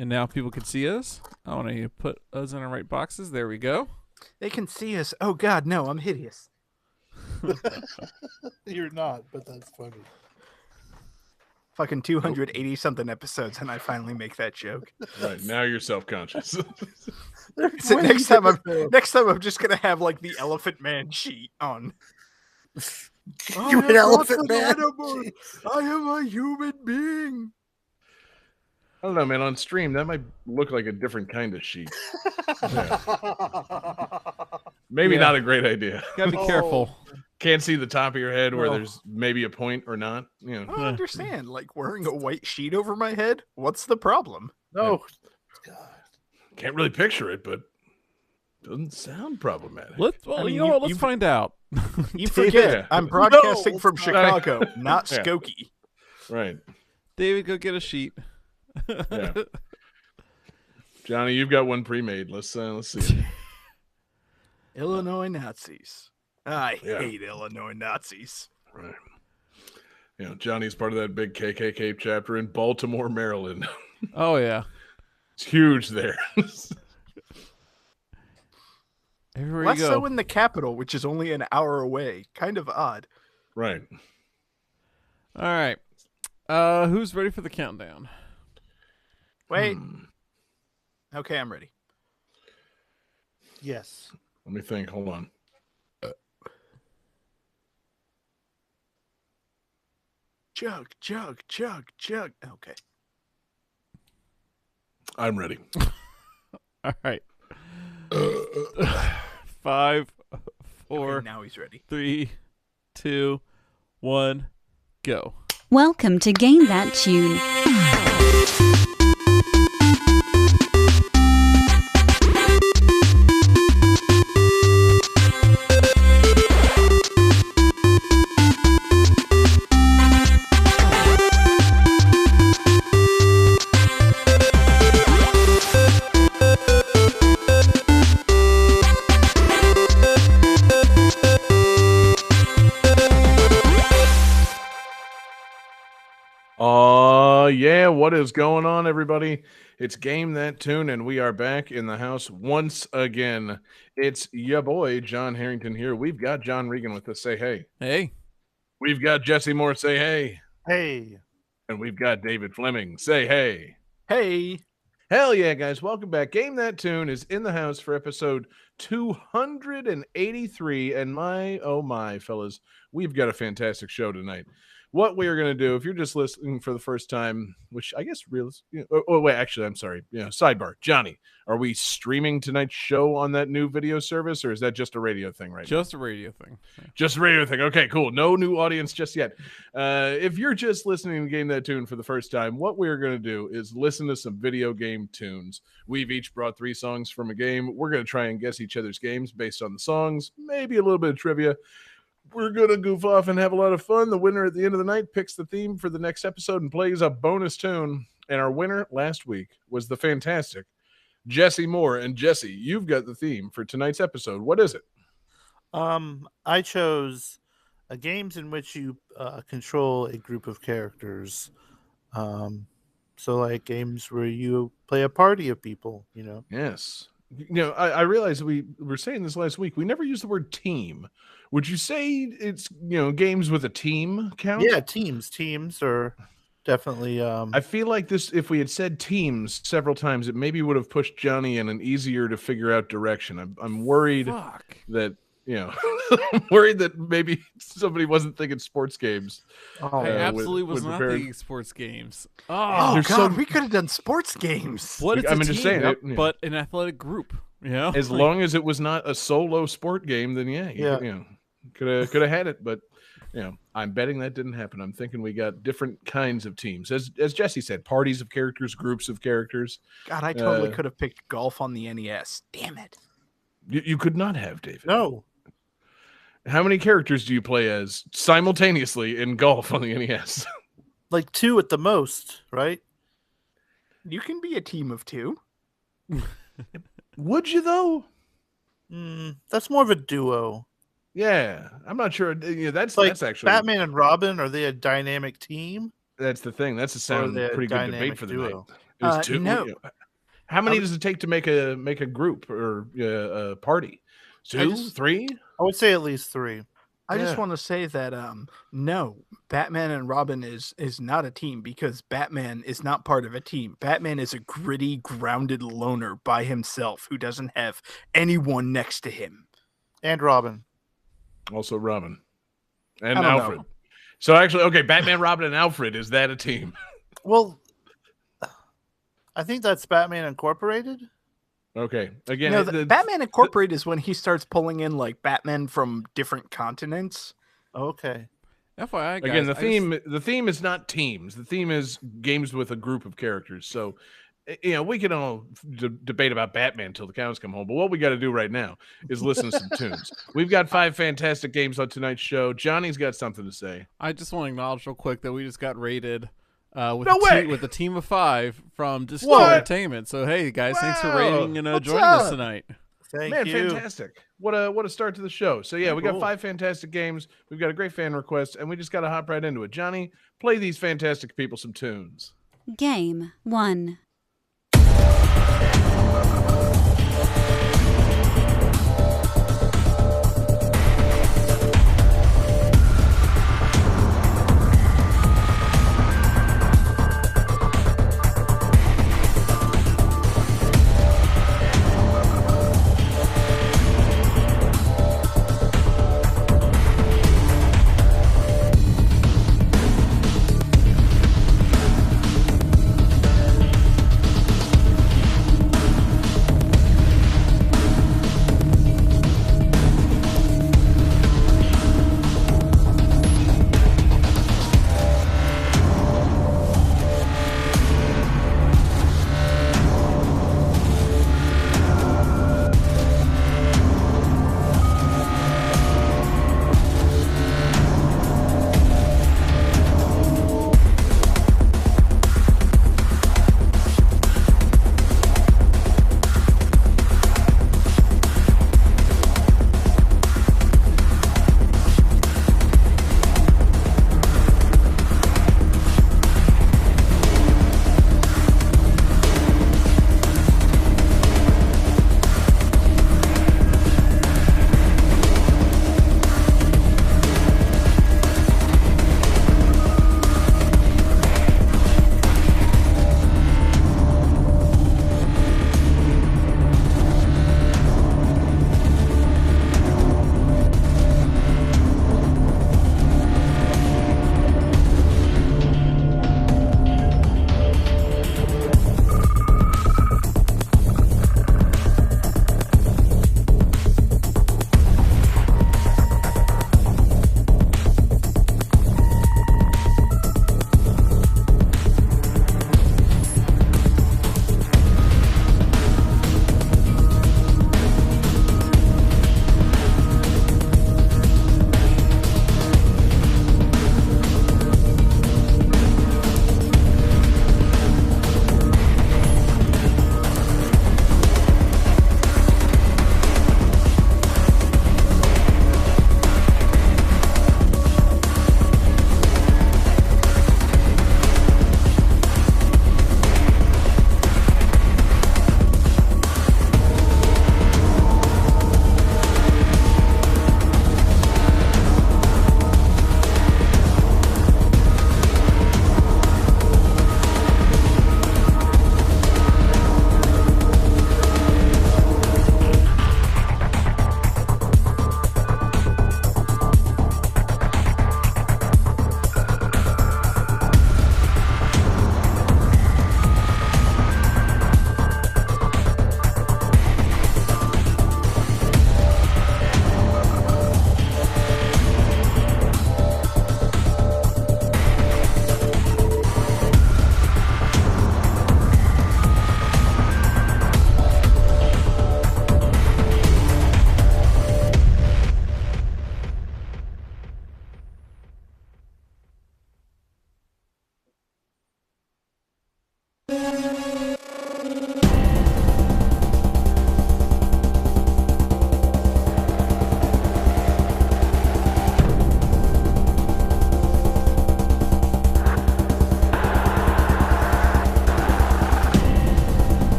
And now people can see us. I want to put us in our right boxes. There we go. They can see us. Oh, God, no, I'm hideous. You're not, but that's funny. Fucking 280-something episodes, and I finally make that joke. Right, now you're self-conscious. So next time I'm just going to have, like, the Elephant Man sheet on. You're an elephant man. I am a human being. I don't know, man. On stream, that might look like a different kind of sheet. Yeah. Maybe not a great idea. Gotta be careful. Can't see the top of your head where there's maybe a point or not. You know. I don't understand. Like, wearing a white sheet over my head? What's the problem? No. Can't really picture it, but doesn't sound problematic. Let's find out. You forget, I'm broadcasting from Chicago, not Skokie. Right. David, go get a sheet. Yeah. Johnny, you've got one pre-made. Let's see. Illinois Nazis. I hate Illinois Nazis. Right. You know, Johnny's part of that big KKK chapter in Baltimore, Maryland. Oh yeah, it's huge there. Everywhere Less you go. so in the capital, which is only an hour away. Kind of odd. Right. All right. Who's ready for the countdown? Wait. Okay, I'm ready. Yes. Let me think. Hold on. Chug, chug, chug, chug. Okay. I'm ready. All right. 5, 4. Okay, now he's ready. 3, 2, 1, go. Welcome to Game That Tune. Yeah, what is going on, everybody? It's Game That Tune, and we are back in the house once again. It's your boy, John Harrington here. We've got John Regan with us. Say hey. Hey. We've got Jesse Moore. Say hey. Hey. And we've got David Fleming. Say hey. Hey. Hell yeah, guys. Welcome back. Game That Tune is in the house for episode 283. And my, oh my, fellas, we've got a fantastic show tonight. What we are going to do, if you're just listening for the first time, which I guess wait, actually, I'm sorry. Sidebar. Johnny, are we streaming tonight's show on that new video service, or is that just a radio thing right now? Just a radio thing. Just a radio thing. Okay, cool. No new audience just yet. If you're just listening to Game That Tune for the first time, what we're going to do is listen to some video game tunes. We've each brought 3 songs from a game. We're going to try and guess each other's games based on the songs, maybe a little bit of trivia. We're going to goof off and have a lot of fun. The winner at the end of the night picks the theme for the next episode and plays a bonus tune. And our winner last week was the fantastic Jesse Moore. And Jesse, you've got the theme for tonight's episode. What is it? I chose games in which you control a group of characters. So like games where you play a party of people, you know? Yes. I realized we were saying this last week. We never used the word team. Would you say it's, games with a team count? Yeah, teams are definitely. I feel like this, if we had said teams several times, it maybe would have pushed Johnny in an easier to figure out direction. I'm worried that, I'm worried that maybe somebody wasn't thinking sports games. I absolutely was not thinking sports games. Oh God, we could have done sports games. What is I'm just saying, but an athletic group. As long as it was not a solo sport game, then could have had it. But I'm betting that didn't happen. I'm thinking we got different kinds of teams, as Jesse said, parties of characters, groups of characters. God, I totally could have picked golf on the NES. Damn it! You could not have, David. No. How many characters do you play as simultaneously in golf on the NES? Like 2 at the most, right? You can be a team of 2. Would you though? That's more of a duo. Yeah, I'm not sure. That's actually Batman and Robin. Are they a dynamic team? That's the thing. That's a pretty good debate for the night. It was two. No. How many does it take to make a group or a party? Two, three? I would say at least 3. I just want to say that no, Batman and Robin is not a team because Batman is not part of a team. Batman is a gritty, grounded loner by himself who doesn't have anyone next to him. And Robin. Also Robin. And I don't Alfred. know. So actually, okay, Batman, Robin, and Alfred, is that a team? Well, I think that's Batman Incorporated. Okay. Again, No, Batman Incorporated is when he starts pulling in like Batman from different continents. Okay. FYI, guys, again, the theme is not teams. The theme is games with a group of characters. So, we can all debate about Batman till the cows come home. But what we got to do right now is listen to some tunes. We've got 5 fantastic games on tonight's show. Johnny's got something to say. I just want to acknowledge real quick that we just got rated with way! a team of 5 from Disco What? Entertainment. So hey guys, thanks for Wow. rating and What's joining us up? tonight. Thank Man, you. fantastic. What a start to the show. So yeah, we got Cool. 5 fantastic games. We've got a great fan request, and we just got to hop right into it. Johnny, play these fantastic people some tunes. Game 1.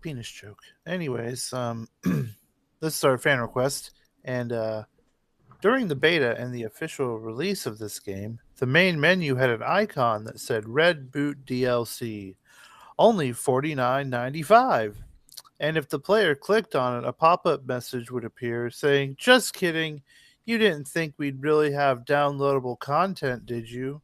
penis joke. Anyways, this is our fan request, and during the beta and the official release of this game, the main menu had an icon that said Red Boot DLC, only $49.95. And if the player clicked on it, a pop-up message would appear saying, "Just kidding, you didn't think we'd really have downloadable content, did you?"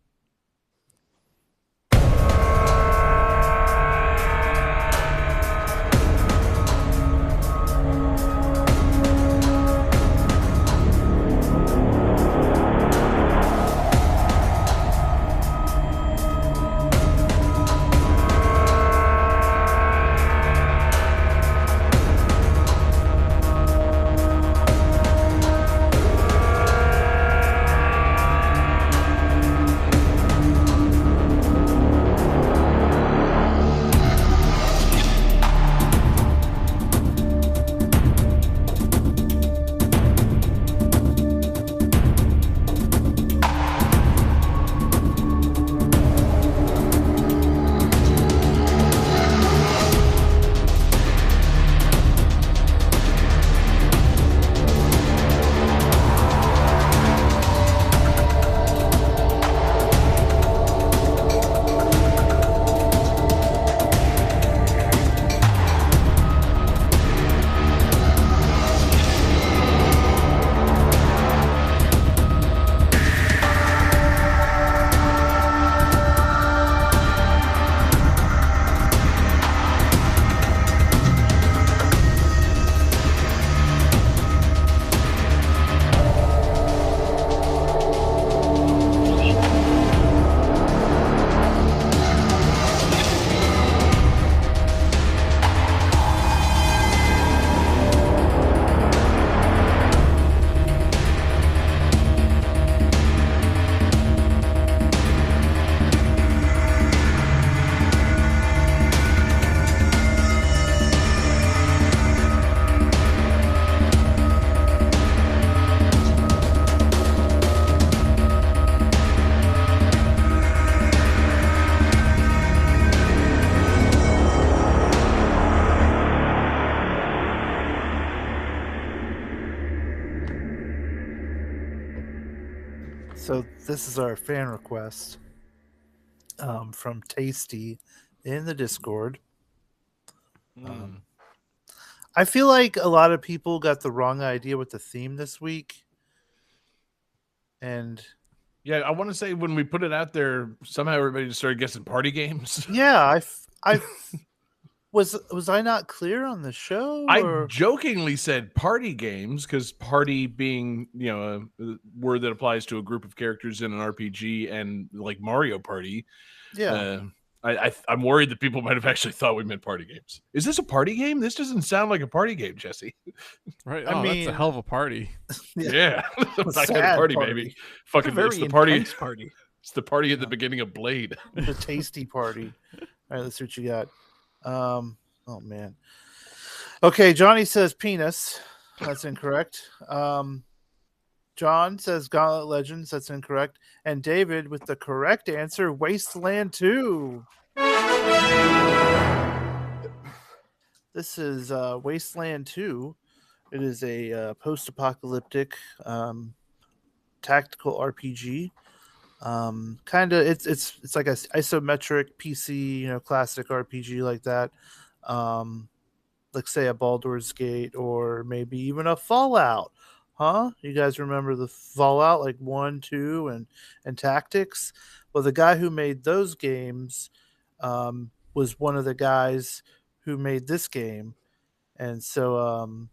So this is our fan request from Tasty in the Discord. I feel like a lot of people got the wrong idea with the theme this week. And Yeah, I want to say when we put it out there, somehow everybody just started guessing party games. yeah, I was I not clear on the show? I jokingly said party games because party being, a word that applies to a group of characters in an RPG and like Mario Party. Yeah. I'm worried that people might have actually thought we meant party games. Is this a party game? This doesn't sound like a party game, Jesse. Right? I Oh, mean- that's a hell of a party. Yeah. That kind of sad party, party. baby. It's a Fucking very it's the party. intense party. It's the party at the beginning of Blade. The Tasty Party. All right, let's see what you got. Oh man. Okay, Johnny says penis. That's incorrect. John says Gauntlet Legends. That's incorrect. And David with the correct answer, Wasteland 2. This is Wasteland 2. It is a post-apocalyptic tactical RPG. Kind of it's like a isometric PC, classic RPG like that. Like say a Baldur's Gate or maybe even a Fallout. Huh? You guys remember the Fallout like 1, 2 and Tactics? Well, the guy who made those games was one of the guys who made this game. And so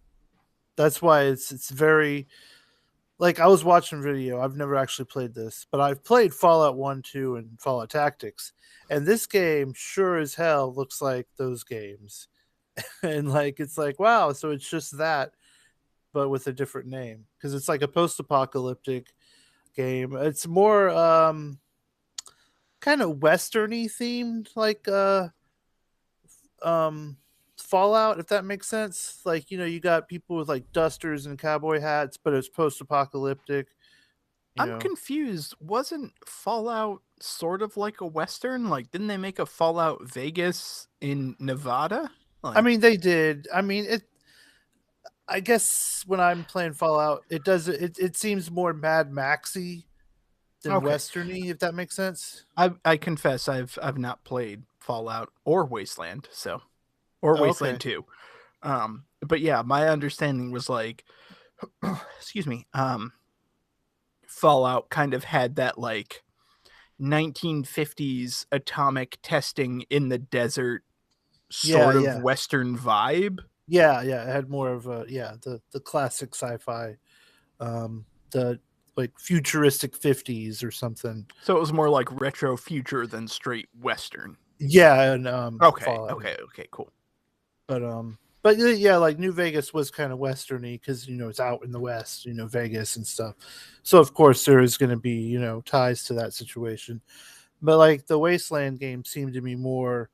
that's why it's very like I was watching video. I've never actually played this, but I've played Fallout 1, 2 and Fallout Tactics. And this game sure as hell looks like those games. And like it's like, wow, so it's just that but with a different name because it's like a post-apocalyptic game. It's more kind of westerny themed like Fallout, if that makes sense. Like, you got people with like dusters and cowboy hats, but it's post-apocalyptic. I'm confused. Wasn't Fallout sort of like a Western? Like, didn't they make a Fallout Vegas in Nevada? Like, I mean, they did. I mean, it. I guess when I'm playing Fallout, it does. It seems more Mad Maxy than Okay. Westerny, if that makes sense. I confess I've not played Fallout or Wasteland, or Oh, Wasteland okay. 2. But yeah, my understanding was like, excuse me, Fallout kind of had that like 1950s atomic testing in the desert sort of Yeah. Western vibe. Yeah. It had more of a the classic sci-fi, the like futuristic 50s or something. So it was more like retro future than straight Western. Yeah, and Okay, Fallout. okay, cool. But yeah, like New Vegas was kind of westerny because it's out in the West, Vegas and stuff. So of course there is going to be ties to that situation. But like the Wasteland games seem to be more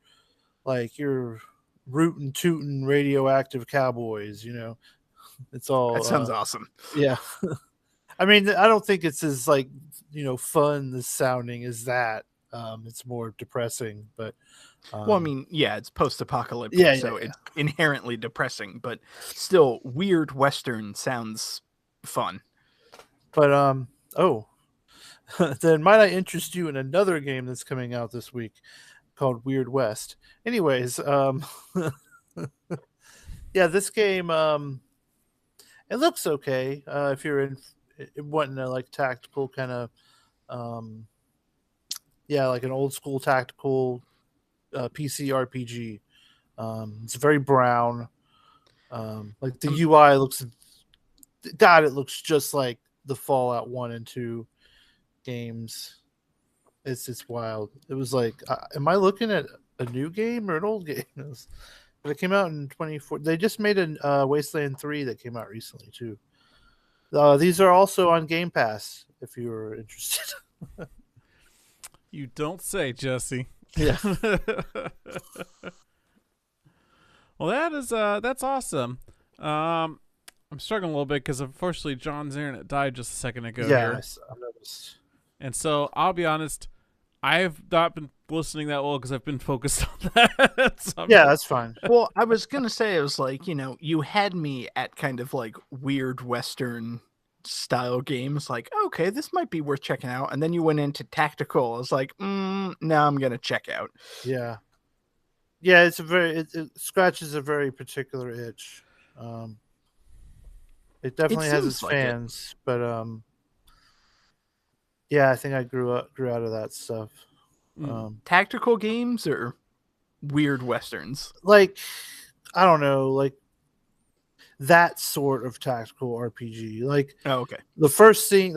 like you're rootin' tootin' radioactive cowboys. It's all That sounds awesome. yeah. I mean, I don't think it's as like fun this sounding as that. It's more depressing, but Well, I mean, yeah, it's post-apocalyptic, yeah, so it's inherently depressing, but still, weird Western sounds fun. But then might I interest you in another game that's coming out this week called Weird West. Anyways, yeah, this game it looks okay if you're in wanting a like tactical kind of like an old school tactical PC RPG. It's very brown. Like the UI looks, God, it looks just like the Fallout 1 and 2 games. It's wild. It was like, am I looking at a new game or an old game? But it came out in 24. They just made a Wasteland 3 that came out recently too. These are also on Game Pass if you were interested. You don't say, Jesse. Yeah. Well, that's awesome. I'm struggling a little bit because unfortunately John's internet died just a second ago. Yeah, here. I noticed. And so I'll be honest, I've not been listening that well because I've been focused on that. So Yeah, that's fine. Well, I was gonna say, it was like, you had me at kind of like weird Western style games, like, okay, this might be worth checking out, and then you went into tactical. I was like, no, I'm gonna check out. Yeah. Yeah, it's it scratches a very particular itch. It definitely has its seems like it. fans, but yeah, I think I grew out of that stuff. Tactical games or weird Westerns? Like, I don't know, like that sort of tactical RPG. Like, Oh, okay. the first thing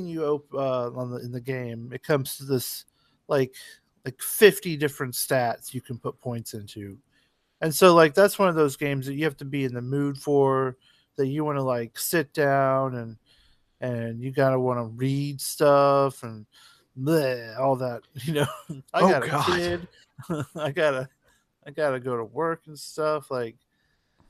you open in the game, it comes to this like 50 different stats you can put points into. And so like that's one of those games that you have to be in the mood for, that you want to like sit down and you gotta want to read stuff and bleh, all that, I got a kid. I gotta go to work and stuff. Like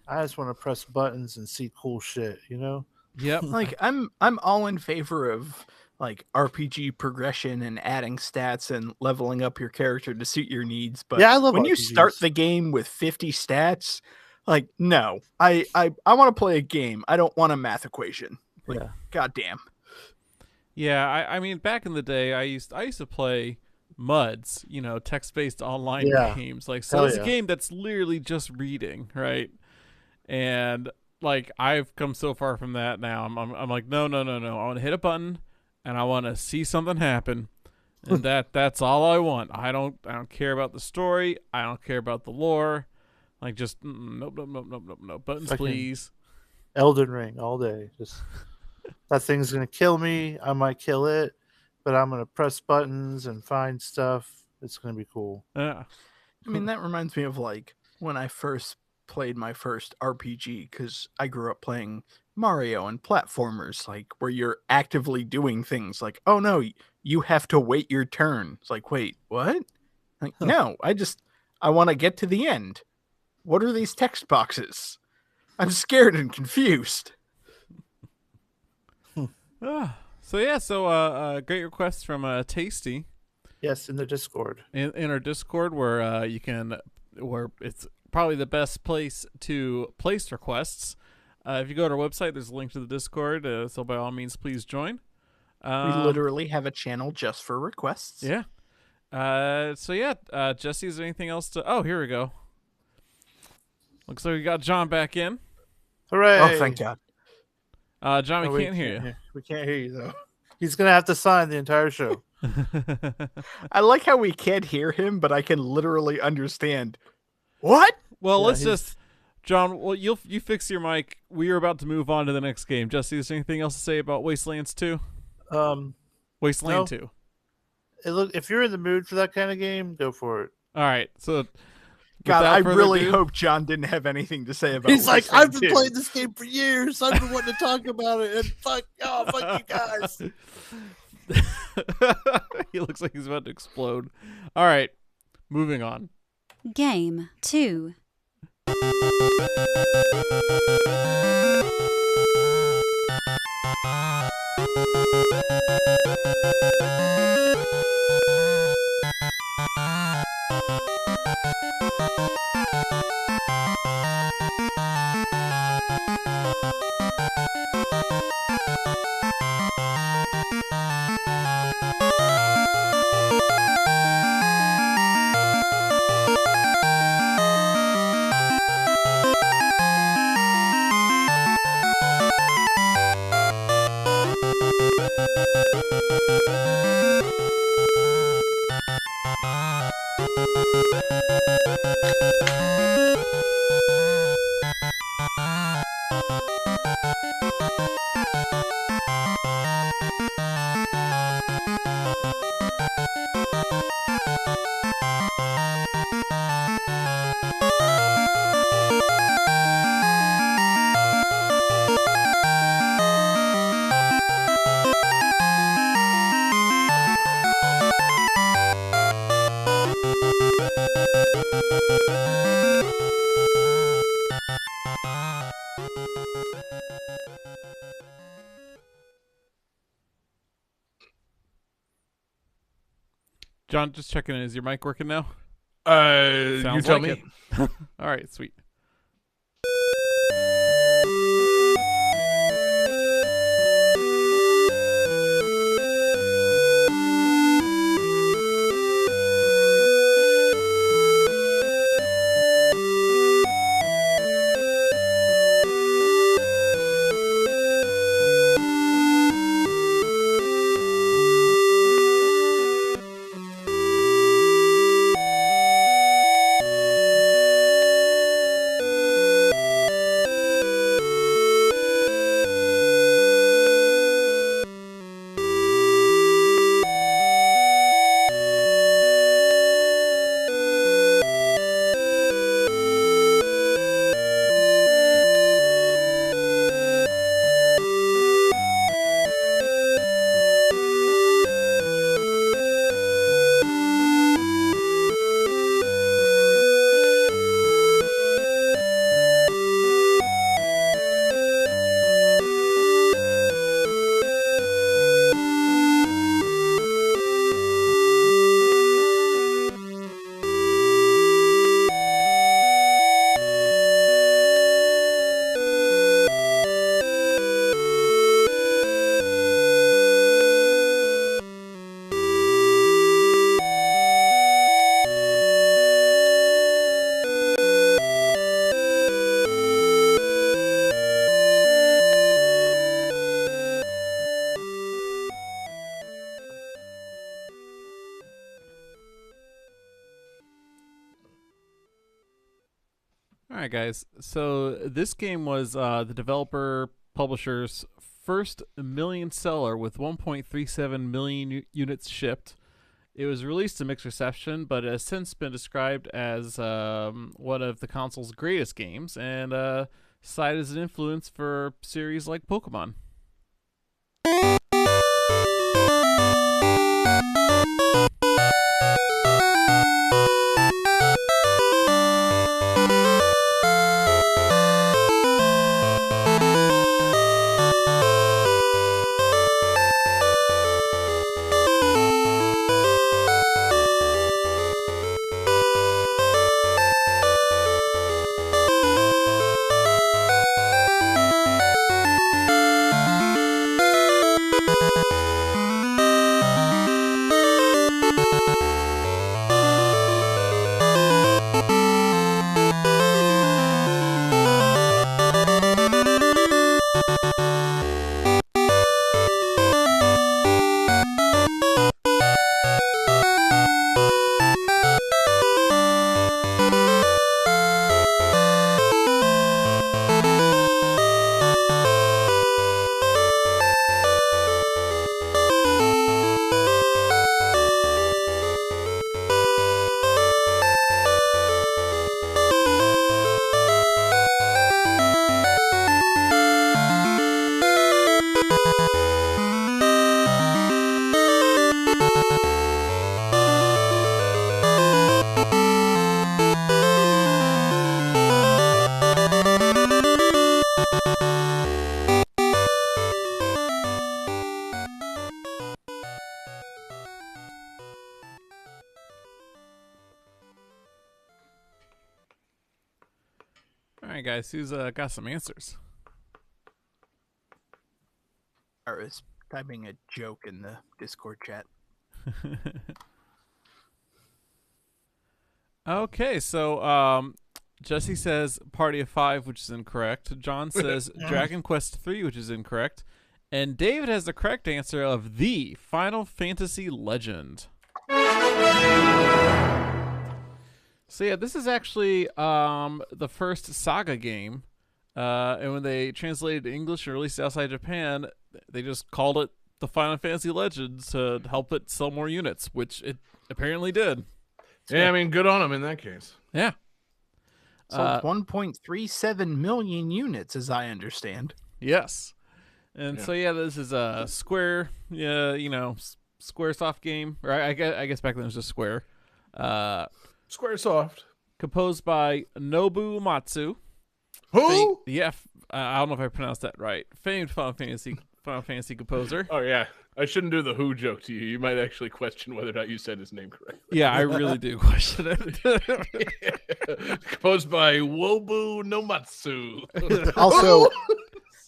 I just want to press buttons and see cool shit, Yep. Like I'm all in favor of like RPG progression and adding stats and leveling up your character to suit your needs. But Yeah, I love when you RPGs. start the game with 50 stats, like, no, I want to play a game. I don't want a math equation. Like, Yeah. goddamn. Yeah, I mean, back in the day, I used to play MUDs, text-based online Yeah. games. Like, so Hell it's a yeah. game that's literally just reading, right? And like, I've come so far from that now. I'm like, no. I want to hit a button, and I want to see something happen, and that's all I want. I don't care about the story. I don't care about the lore. Like, just nope. Buttons, Fucking please. Elden Ring all day. Just that thing's gonna kill me. I might kill it, but I'm gonna press buttons and find stuff. It's gonna be cool. Yeah. I mean, that reminds me of like when I first played my first RPG, because I grew up playing Mario and platformers, like where you're actively doing things like, oh no, you have to wait your turn. It's like, wait, what? Like, no, I want to get to the end. What are these text boxes? I'm scared and confused. So great request from Tasty Yes, in the Discord. in our Discord where you can, where it's probably the best place to place requests. If you go to our website, there's a link to the Discord, so by all means, please join. We literally have a channel just for requests. Yeah. Jesse, is there anything else to... Oh, here we go. Looks like we got John back in. Hooray! Oh, thank God. John, we can't hear you. We can't hear you, though. He's going to have to sign the entire show. I like how we can't hear him, but I can literally understand. What? Well, Yeah, let's he's- just... John, well, you fix your mic. We are about to move on to the next game. Jesse, is there anything else to say about Wastelands 2? Wasteland 2. Look, if you're in the mood for that kind of game, go for it. All right, so... God, without I further really ado- hope John didn't have anything to say about He's like, Wasteland I've been 2. playing this game for years. I've been wanting to talk about it, and fuck you guys. He looks like he's about to explode. All right, moving on. Game 2. John, just checking in. Is your mic working now? You Sounds tell like me. it. All right, sweet. All right, guys. So this game was the developer publisher's first million seller with 1.37 million units shipped. It was released to mixed reception, but has since been described as one of the console's greatest games and cited as an influence for series like Pokemon. right, guys, who's got some answers? I was typing a joke in the Discord chat. Okay, so Jesse says Party of 5, which is incorrect. John says Dragon Quest 3, which is incorrect. And David has the correct answer of the Final Fantasy Legend. So yeah, this is actually the first Saga game. And when they translated to English and released it outside Japan, they just called it the Final Fantasy Legend to help it sell more units, which it apparently did. Yeah, I mean, good on them in that case. Yeah. Sold 1.37 million units, as I understand. Yes. And so yeah, this is a Square, Squaresoft game. Or I guess back then it was just Square. Squaresoft. Composed by Nobu Matsu. Who? I don't know if I pronounced that right. Famed Final Fantasy composer. Oh yeah, I shouldn't do the who joke to you. You might actually question whether or not you said his name correctly. Yeah, I really do question it. Composed by Wobu Nomatsu. Also,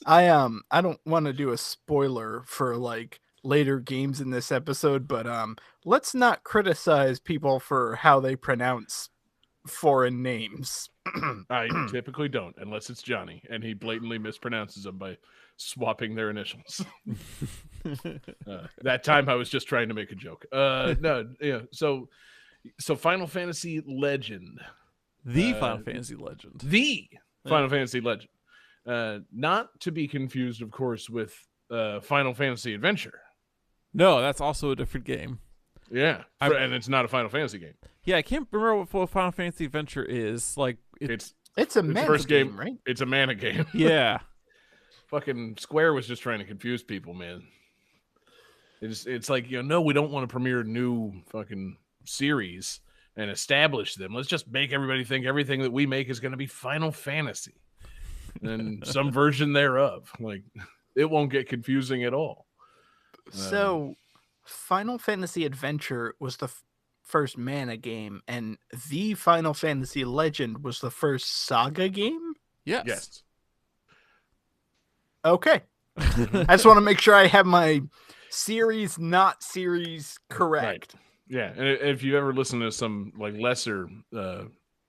I don't want to do a spoiler for like later games in this episode, but let's not criticize people for how they pronounce foreign names. I typically don't, unless it's Johnny, and he blatantly mispronounces them by swapping their initials. That time I was just trying to make a joke. No, yeah. So Final Fantasy Legend, The Final Fantasy Legend. the Final Fantasy Legend, not to be confused, of course, with Final Fantasy Adventure. No, that's also a different game. Yeah, and it's not a Final Fantasy game. Yeah, I can't remember what Final Fantasy Adventure is. Like, It's a mana first game, right? It's a mana game. Yeah. Fucking Square was just trying to confuse people, man. It's like, no, we don't want to premiere a new fucking series and establish them. Let's just make everybody think everything that we make is going to be Final Fantasy and some version thereof. Like, it won't get confusing at all. So, Final Fantasy Adventure was the first mana game, and the Final Fantasy Legend was the first Saga game? Yes. Okay. I just want to make sure I have my series, not series correct. Right. Yeah, and if you ever listen to some like lesser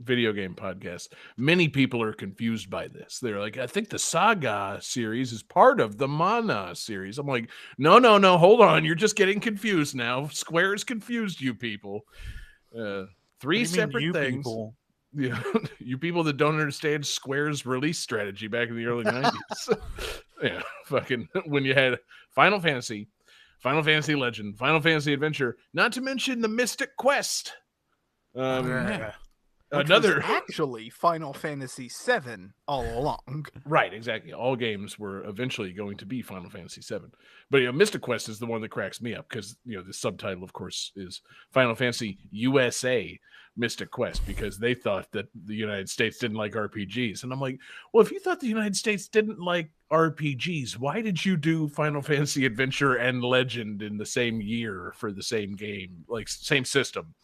video game podcasts, many people are confused by this. They're like, I think the Saga series is part of the Mana series. I'm like, no, hold on. You're just getting confused now. Square's confused you people. Three separate things. People? Yeah, you people that don't understand Square's release strategy back in the early 90s. Yeah, fucking when you had Final Fantasy Legend, Final Fantasy Adventure, not to mention the Mystic Quest. Another actually Final Fantasy VII all along. Right, exactly. All games were eventually going to be Final Fantasy VII. But Mystic Quest is the one that cracks me up because the subtitle, of course, is Final Fantasy USA Mystic Quest, because they thought that the United States didn't like RPGs. And I'm like, well, if you thought the United States didn't like RPGs, why did you do Final Fantasy Adventure and Legend in the same year for the same game, like same system?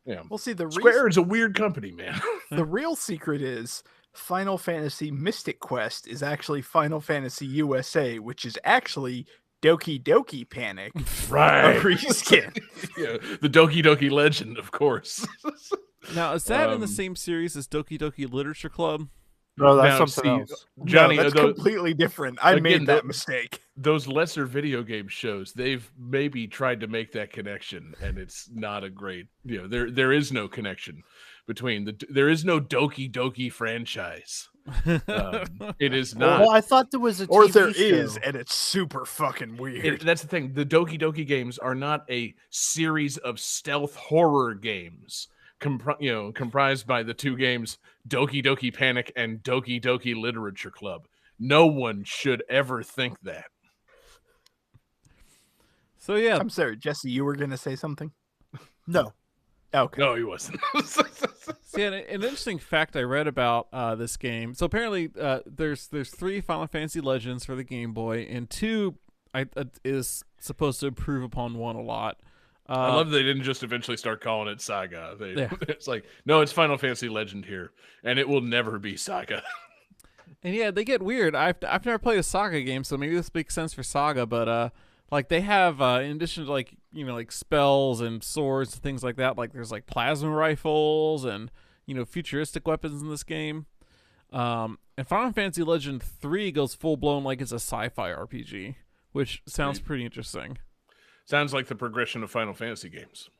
Yeah. Well, see, Square is a weird company, man. The real secret is Final Fantasy Mystic Quest is actually Final Fantasy USA, which is actually Doki Doki Panic. Right. A reskin. Yeah, the Doki Doki Legend, of course. Now, is that in the same series as Doki Doki Literature Club? No, that's something else. Johnny, no, that's completely different. I made that mistake. Those lesser video game shows, they've maybe tried to make that connection, and it's not a great. There is no connection between there is no Doki Doki franchise. It is not. Well, I thought there was a TV or there show. is, and it's super fucking weird. That's the thing. The Doki Doki games are not a series of stealth horror games. Comprised by the two games Doki Doki Panic and Doki Doki Literature Club. No one should ever think that. So yeah, I'm sorry, Jesse, you were gonna say something? No. Okay. No, he wasn't. See, an interesting fact I read about this game. So apparently, there's 3 Final Fantasy Legends for the Game Boy, and 2 is supposed to improve upon 1 a lot. I love they didn't just eventually start calling it Saga. Yeah. It's like, no, it's Final Fantasy Legend here, and it will never be Saga. And yeah, they get weird. I've never played a Saga game, so maybe this makes sense for Saga. But like they have in addition to like like spells and swords and things like that. Like there's like plasma rifles and futuristic weapons in this game. And Final Fantasy Legend 3 goes full blown like it's a sci-fi RPG, which sounds pretty interesting. Sounds like the progression of Final Fantasy games.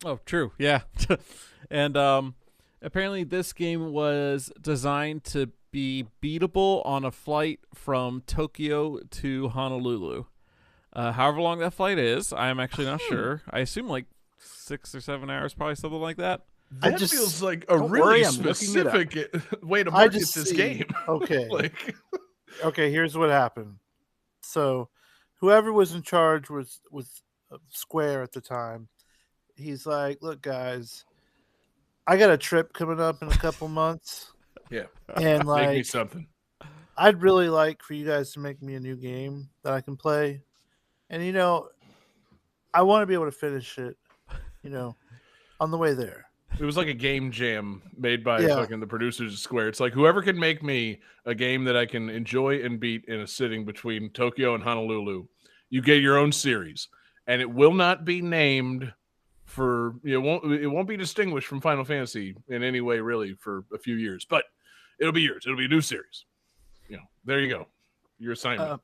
Oh, true. Yeah. And apparently this game was designed to be beatable on a flight from Tokyo to Honolulu. However long that flight is, I'm actually not sure. I assume like 6 or 7 hours, probably something like that. That feels like a really specific way to market this game. Okay. Okay, here's what happened. So whoever was in charge was Square at the time. He's like, look, guys, I got a trip coming up in a couple months. Yeah. And make me something. I'd really like for you guys to make me a new game that I can play. And, I want to be able to finish it, on the way there. It was like a game jam made by fucking the producers of Square. It's like, whoever can make me a game that I can enjoy and beat in a sitting between Tokyo and Honolulu, you get your own series. And it will not be named for, it won't be distinguished from Final Fantasy in any way, really, for a few years. But it'll be yours. It'll be a new series. There you go. Your assignment.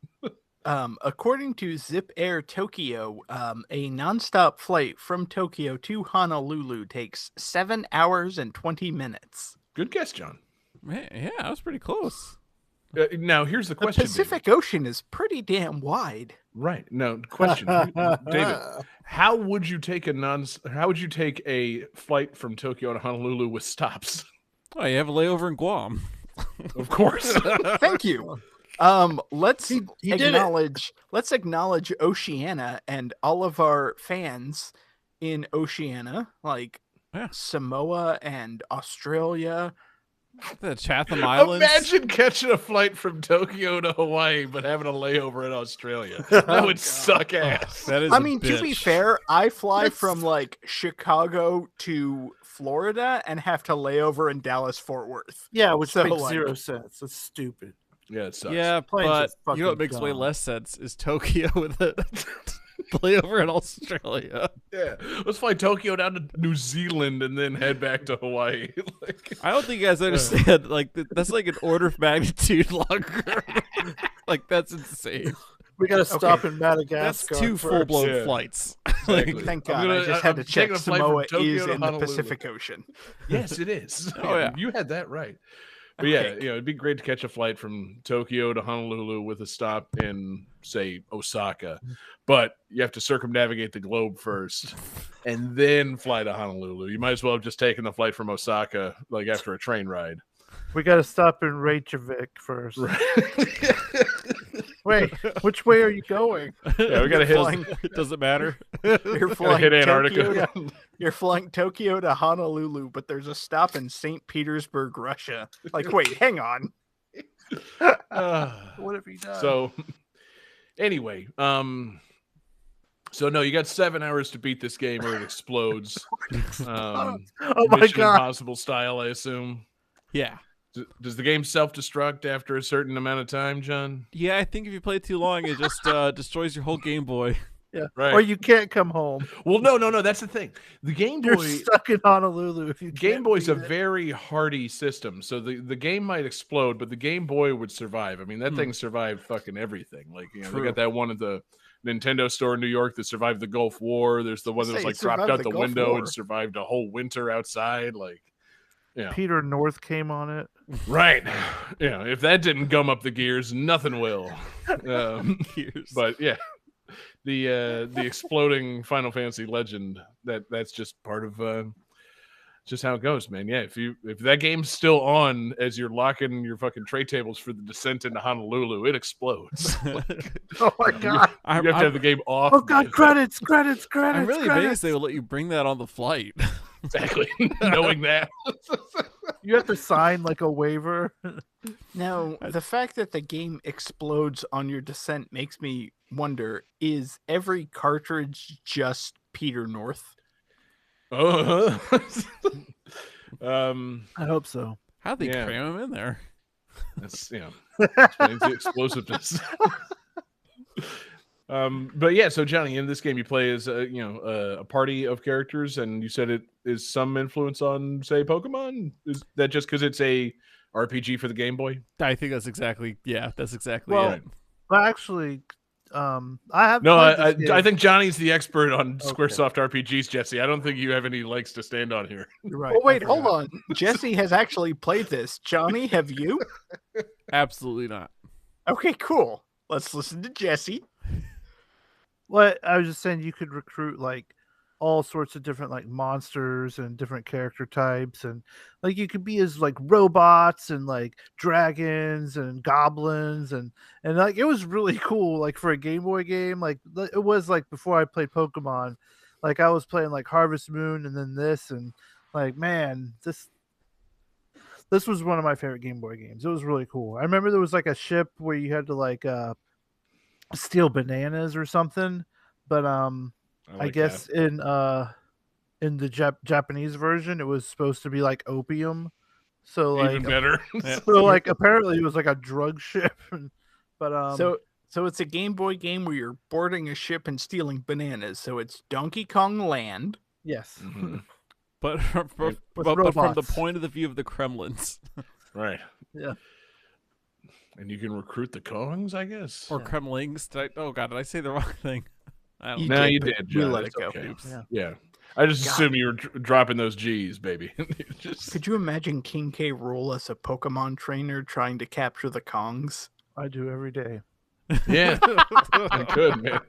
According to Zip Air Tokyo, a nonstop flight from Tokyo to Honolulu takes 7 hours and 20 minutes. Good guess, John. Man, yeah, that was pretty close. Now, here's the The question. Pacific Ocean is pretty damn wide. Right. No, question. David, how would you take a flight from Tokyo to Honolulu with stops? Oh, you have a layover in Guam. Of course. Thank you. Let's acknowledge Oceania and all of our fans in Oceania, like Samoa and Australia. The Chatham Islands. Imagine catching a flight from Tokyo to Hawaii, but having a layover in Australia. That would suck ass. That is. To be fair, I fly from like Chicago to Florida and have to lay over in Dallas Fort Worth. Yeah, which makes 0 sense. That's stupid. Yeah, it sucks. Yeah, but what makes way less sense is Tokyo with a layover in Australia. Yeah, let's fly Tokyo down to New Zealand and then head back to Hawaii. I don't think you guys understand. Like that's like an order of magnitude longer. Like that's insane. We gotta stop in Madagascar. That's 2 full-blown flights. Exactly. Thank God. I just had to check. Samoa is in the Pacific Ocean. Yes, it is. Oh yeah, you had that right. But yeah, it'd be great to catch a flight from Tokyo to Honolulu with a stop in, say, Osaka. But you have to circumnavigate the globe first and then fly to Honolulu. You might as well have just taken the flight from Osaka, like after a train ride. We got to stop in Reykjavik first. Right. Wait, which way are you going? Yeah, we got to hit. It doesn't matter. You're flying hit Antarctica. You're flying Tokyo to Honolulu, but there's a stop in St. Petersburg, Russia. Like, wait, hang on. What have you done? So, anyway, so no, you got 7 hours to beat this game or it explodes. Oh my Mission God. Impossible style, I assume. Yeah. Does the game self-destruct after a certain amount of time, John? Yeah, I think if you play too long, it just destroys your whole Game Boy. Yeah, right. Or you can't come home. Well, no. That's the thing. The Game Boy, You're stuck in Honolulu if you. Game can't Boy's a beat it. very hardy system, so the game might explode, but the Game Boy would survive. I mean, that thing survived fucking everything. Like, they got that one at the Nintendo store in New York that survived the Gulf War. There's the one that was like dropped out the window and survived a whole winter outside. Like, yeah. Peter North came on it. Right. Yeah. If that didn't gum up the gears, nothing will. But yeah, the exploding Final Fantasy Legend, that's just part of just how it goes, man. Yeah. If that game's still on as you're locking your fucking tray tables for the descent into Honolulu, it explodes. Oh my God. You have to have the game off. Oh God, credits. I'm really credits. amazed they would let you bring that on the flight. Exactly. Knowing that. You have to sign like a waiver. Now, the fact that the game explodes on your descent makes me wonder, is every cartridge just Peter North. Oh, I hope so. How'd they Yeah. cram him in there? that's explains the explosiveness. But yeah, so Johnny, in this game you play as a party of characters, and you said it is some influence on, say, Pokemon. Is that just because it's a RPG for the Game Boy? I think that's exactly Well, it. But actually, I have No, played this I game. think Johnny's the expert on Okay. Squaresoft RPGs, Jesse. I don't think you have any legs to stand on here. You're right. Oh wait, I hold forgot. on. Jesse has actually played this. Johnny, have you? Absolutely not. Okay, cool. Let's listen to Jesse. What I was just saying, you could recruit like all sorts of different like monsters and different character types, and like you could be as like robots and like dragons and goblins, and like it was really cool. Like for a Game Boy game, like it was like before I played Pokemon, like I was playing like Harvest Moon and then this, and like man, this was one of my favorite Game Boy games. It was really cool. I remember there was like a ship where you had to like steal bananas or something, but I like guess in the Japanese version it was supposed to be like opium, so that. like Even better. so like apparently it was like a drug ship. But So it's a Game Boy game where you're boarding a ship and stealing bananas. So it's Donkey Kong Land. yes. Mhm. But With but from the robots. point of the view of the Kremlins Right. Yeah. And you can recruit the Kongs, I guess. or Yeah. Kremlings, did I say the wrong thing? I don't You know. No, did, you but did. we'll John. let It's it go. okay. Oops. Yeah. Yeah. I just God. assume you were dropping those G's, baby. Just... Could you imagine King K. Rool as a Pokemon trainer trying to capture the Kongs? I do every day. Yeah, I could, man.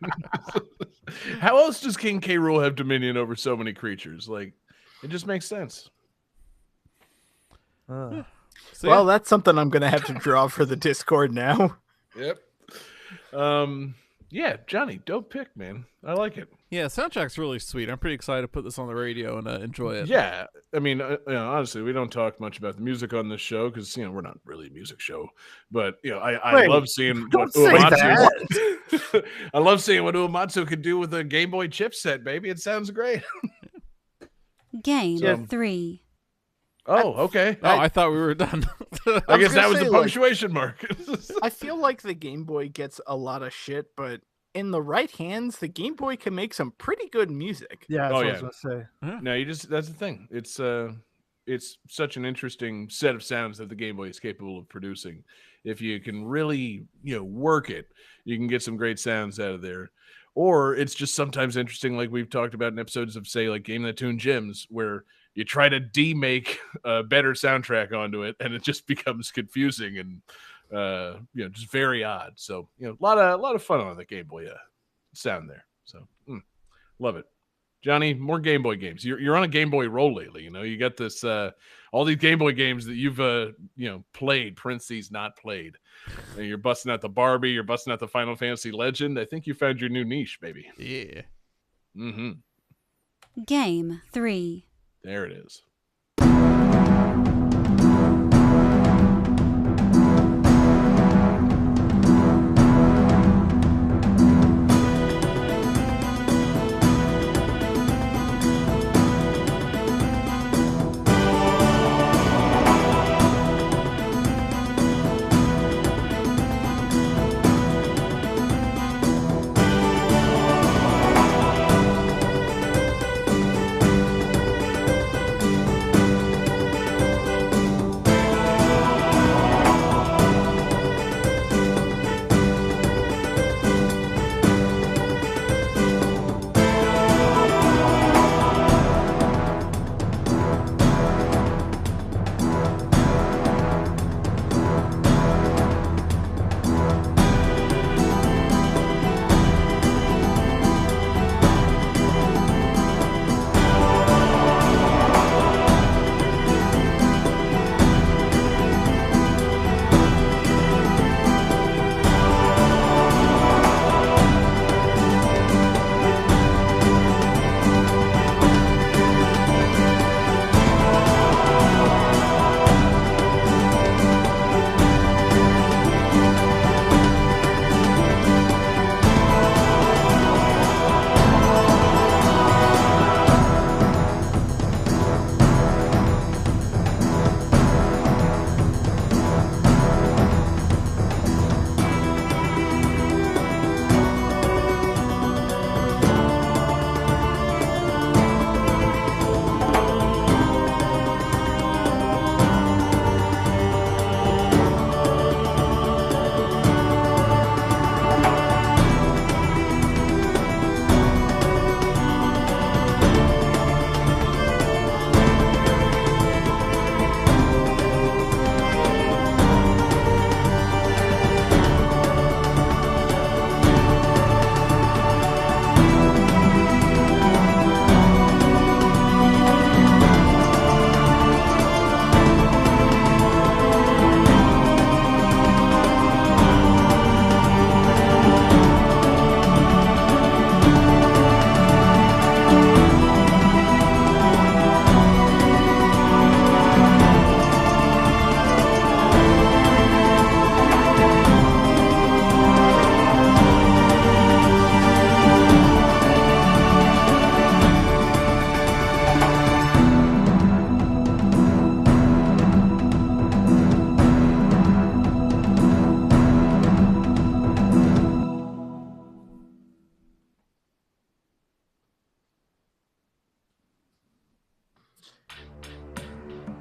How else does King K. Rool have dominion over so many creatures? Like, it just makes sense. So, Well, that's something I'm going to have to draw for the Discord now. Yep. Yeah, Johnny, dope pick, man. I like it. yeah, soundtrack's really sweet. I'm pretty excited to put this on the radio and enjoy it. Yeah, I mean, honestly, we don't talk much about the music on this show because we're not really a music show. But I Wait, love seeing don't what say Uematsu. I love seeing what Uematsu could do with a Game Boy chipset, baby. It sounds great. Game So- 3. Oh, okay. Oh, I thought we were done. I guess that gonna was say, the like- punctuation mark. I feel like the Game Boy gets a lot of shit, but in the right hands, the Game Boy can make some pretty good music. Yeah, that's Oh, what yeah. I was gonna say. No, that's the thing. It's such an interesting set of sounds that the Game Boy is capable of producing. If you can really, work it, you can get some great sounds out of there. Or it's just sometimes interesting, like we've talked about in episodes of, say, like Game That Tune Gems, where you try to demake a better soundtrack onto it, and it just becomes confusing and just very odd. So a lot of fun on the Game Boy sound there. So love it. Johnny, more Game Boy games. You're on a Game Boy roll lately. You got this all these Game Boy games that you've played, parentheses not played. And you're busting out the Barbie, you're busting out the Final Fantasy Legend. I think you found your new niche, baby. Yeah. Mm-hmm. Game 3. There it is.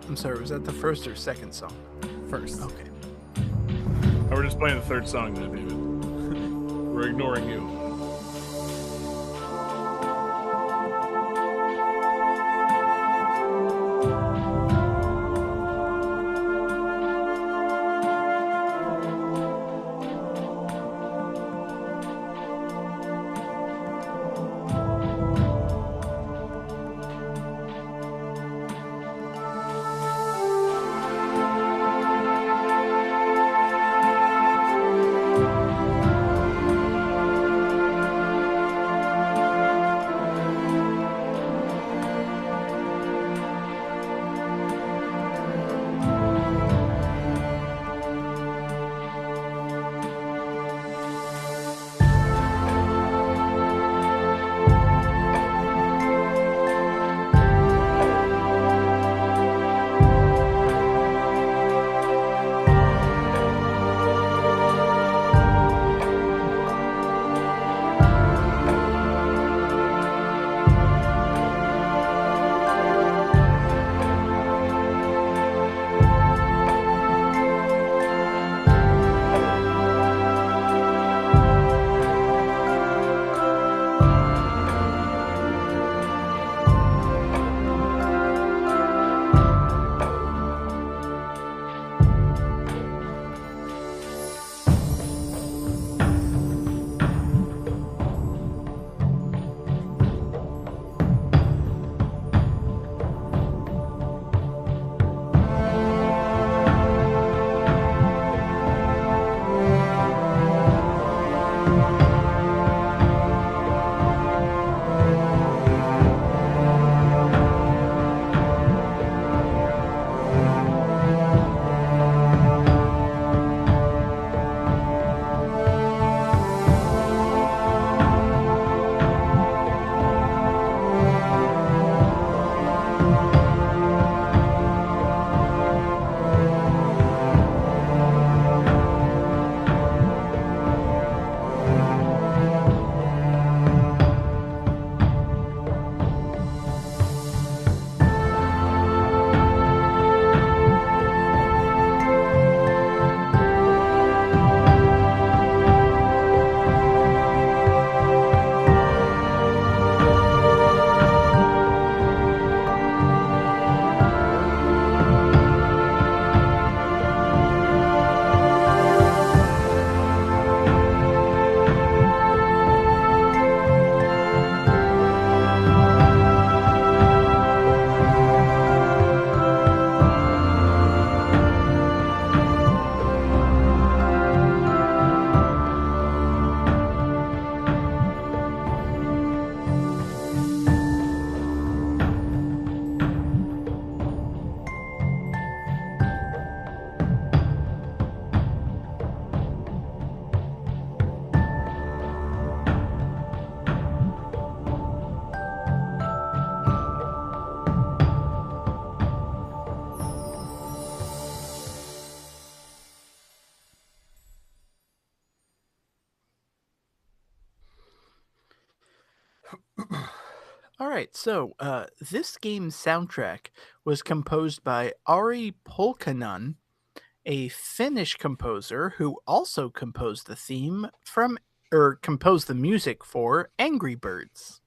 I'm sorry, was that the first or second song? First. Okay. Oh, we're just playing the third song now, David. We're ignoring you. All right, so this game's soundtrack was composed by Ari Polkanen, a Finnish composer who also composed the theme from, or composed the music for Angry Birds.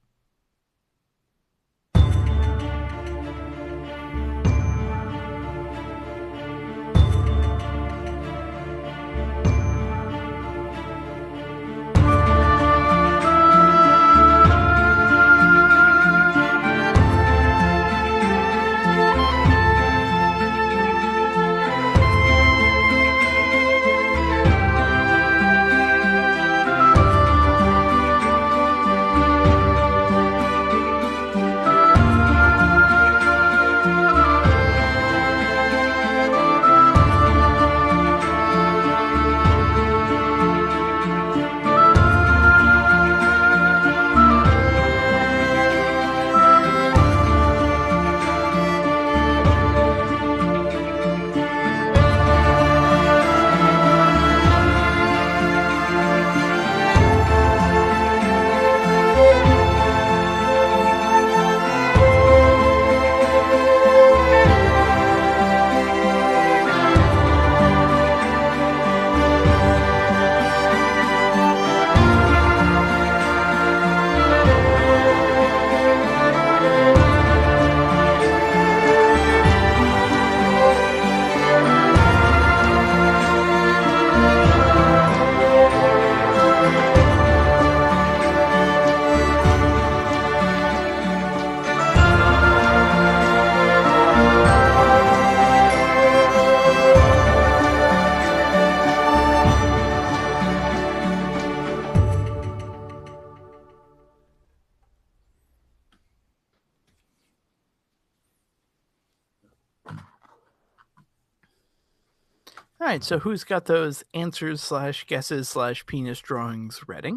All right, so who's got those answers / guesses / penis drawings ready?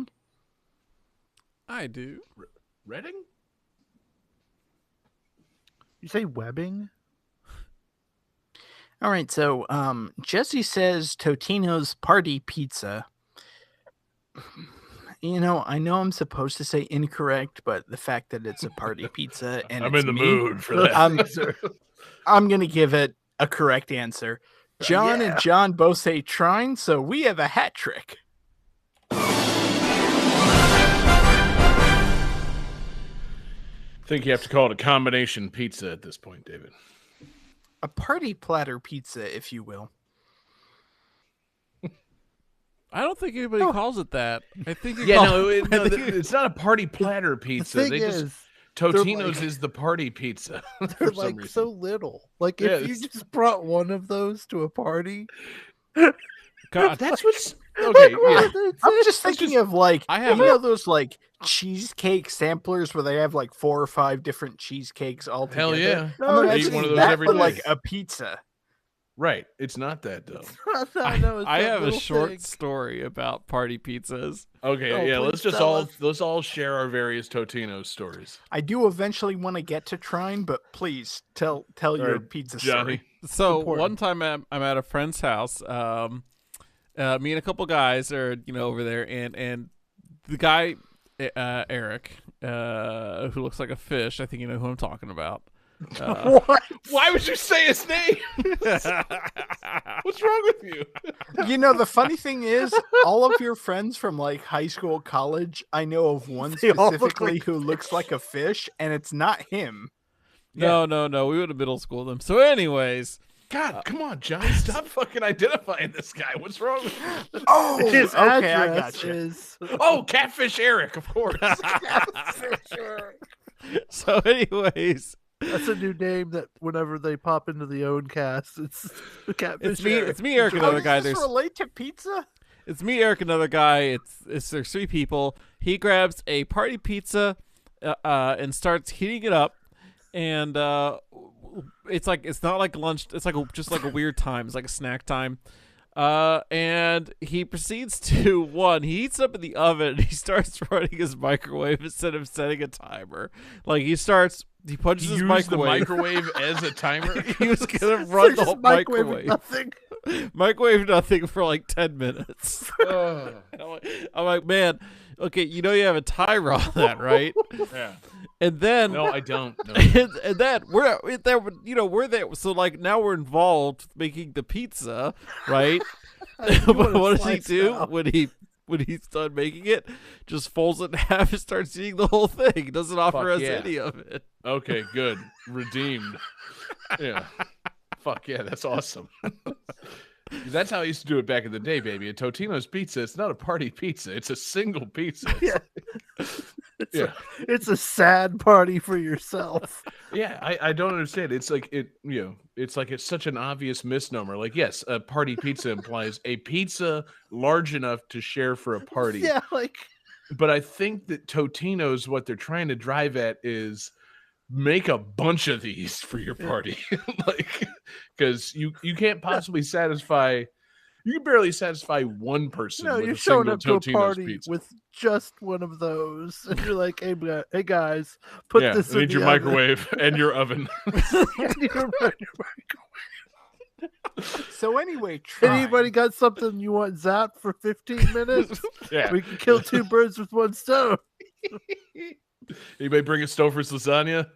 I do. Reading? You say webbing? All right, so Jesse says Totino's Party Pizza. You know, I know I'm supposed to say incorrect, but the fact that it's a party pizza and I'm it's in the me, mood for that. I'm gonna give it a correct answer. John and John both say trine, so we have a hat trick. I think you have to call it a combination pizza at this point, David. A party platter pizza, if you will. I don't think anybody calls it that. I think it's not a party platter pizza. The thing is, Totino's is the party pizza. they're like so little. Like if you just brought one of those to a party, God, that's what's okay. Yeah. I'm just thinking of like I you know those like cheesecake samplers where they have like 4 or 5 different cheesecakes all together. Hell yeah. I'm I eat imagining one of those that, every but day. like a pizza. Right. It's not that though. I have a short story about party pizzas. Okay, Oh, yeah, please let's all share our various Totino's stories. I do eventually want to get to trine, but please tell your right, pizza Johnny. story. So Important. one time I'm at a friend's house. Me and a couple guys are over there, and the guy Eric, who looks like a fish. I think you know who I'm talking about. What? Why would you say his name? What's wrong with you? You know, the funny thing is, all of your friends from like high school, college, I know of one They all look specifically like who looks like a fish, and it's not him. No. We would have middle schooled them. So, anyways, God, come on, John. Stop fucking identifying this guy. What's wrong with you? Oh, his okay, I address got you. is Oh, Catfish Eric, of course. so anyways, that's a new name that whenever they pop into the own cast, it's the catfish. it's me, Eric, How another does guy. this There's relate to pizza? It's me, Eric, another guy. It's there's 3 people. He grabs a party pizza, and starts heating it up, and it's not like lunch. It's like just like a weird time. It's like a snack time. And he proceeds to he heats it up in the oven and he starts running his microwave instead of setting a timer. Like he punches his Use microwave. the microwave as a timer. He was gonna run the whole microwave. Nothing. Microwave nothing for like 10 minutes. Oh, I'm like, man, okay, you know you have a timer on that, right? yeah. And then No, I don't. No. and then we're there, we're there. So like now we're involved making the pizza, right? But what does he do when he's done making it? Just folds it in half and starts eating the whole thing. He doesn't offer Fuck us yeah. any of it. Okay, good. Redeemed. Yeah. Fuck yeah, that's awesome. That's how I used to do it back in the day, baby. At Totino's Pizza, it's not a party pizza. It's a single pizza. Yeah. Yeah. It's a sad party for yourself. Yeah, I don't understand. It's like it's such an obvious misnomer. Like, yes, a party pizza implies a pizza large enough to share for a party. Yeah, like But I think that Totino's, what they're trying to drive at is make a bunch of these for your party. Like, because you can't possibly satisfy, you can barely satisfy one person. no, with you're a showing single up to a Totino's party pizza. with just one of those, and you're like, "Hey guys, put this I need in your the oven." microwave and your oven. And your So anyway, trine. Anybody got something you want zapped for 15 minutes? Yeah. We can kill 2 birds with 1 stone. Anybody bring a Stouffer's lasagna?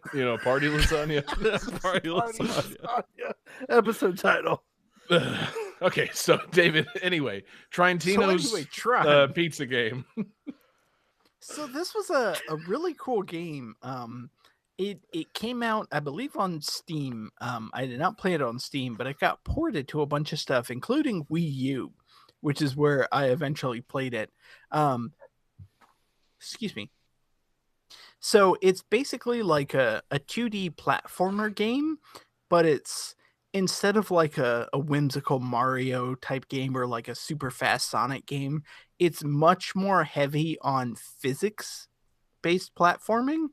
Party lasagna. Party lasagna. Episode title. Okay, so David. Anyway, Trintino's trine. pizza game. So this was a really cool game. It came out, I believe, on Steam. I did not play it on Steam, but it got ported to a bunch of stuff, including Wii U, which is where I eventually played it. Excuse me. So it's basically like a 2D platformer game, but it's instead of like a whimsical Mario type game or like a super fast Sonic game, it's much more heavy on physics based platforming.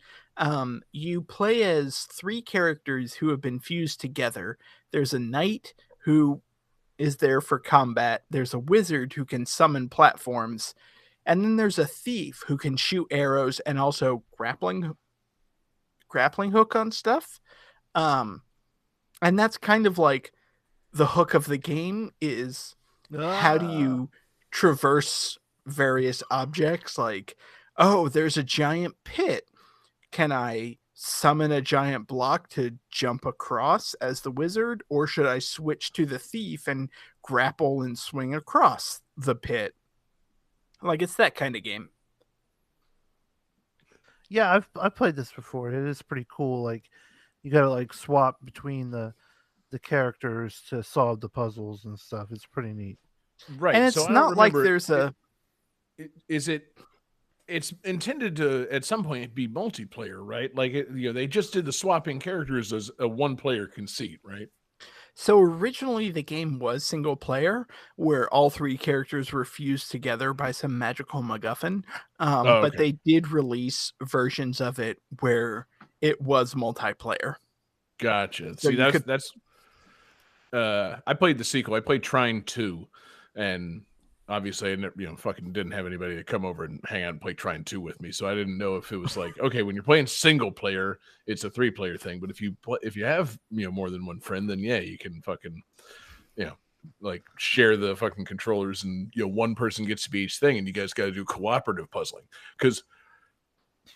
You play as 3 characters who have been fused together. There's a knight who is there for combat. There's a wizard who can summon platforms, and then there's a thief who can shoot arrows and also grappling hook on stuff. Um, and that's kind of like the hook of the game is how do you traverse various objects? Like, oh, there's a giant pit. Can I summon a giant block to jump across as the wizard, or should I switch to the thief and grapple and swing across the pit? Like, it's that kind of game. Yeah, I've played this before. It is pretty cool. Like, you gotta like swap between the characters to solve the puzzles and stuff. It's pretty neat. Right. And it's so I don't not like remember- there's a it's intended to at some point be multiplayer, right? Like they just did the swapping characters as a one player conceit, right? So originally the game was single player, where all three characters were fused together by some magical MacGuffin. But they did release versions of it where it was multiplayer. Gotcha. So See, you that's I played the sequel. I played Trine 2, and obviously I fucking didn't have anybody to come over and hang out and play Trine 2 with me, so I didn't know if it was like, okay, when you're playing single player, it's a 3-player thing, but if you have more than one friend, then yeah, you can fucking like share the fucking controllers, and one person gets to be each thing, and you guys got to do cooperative puzzling, because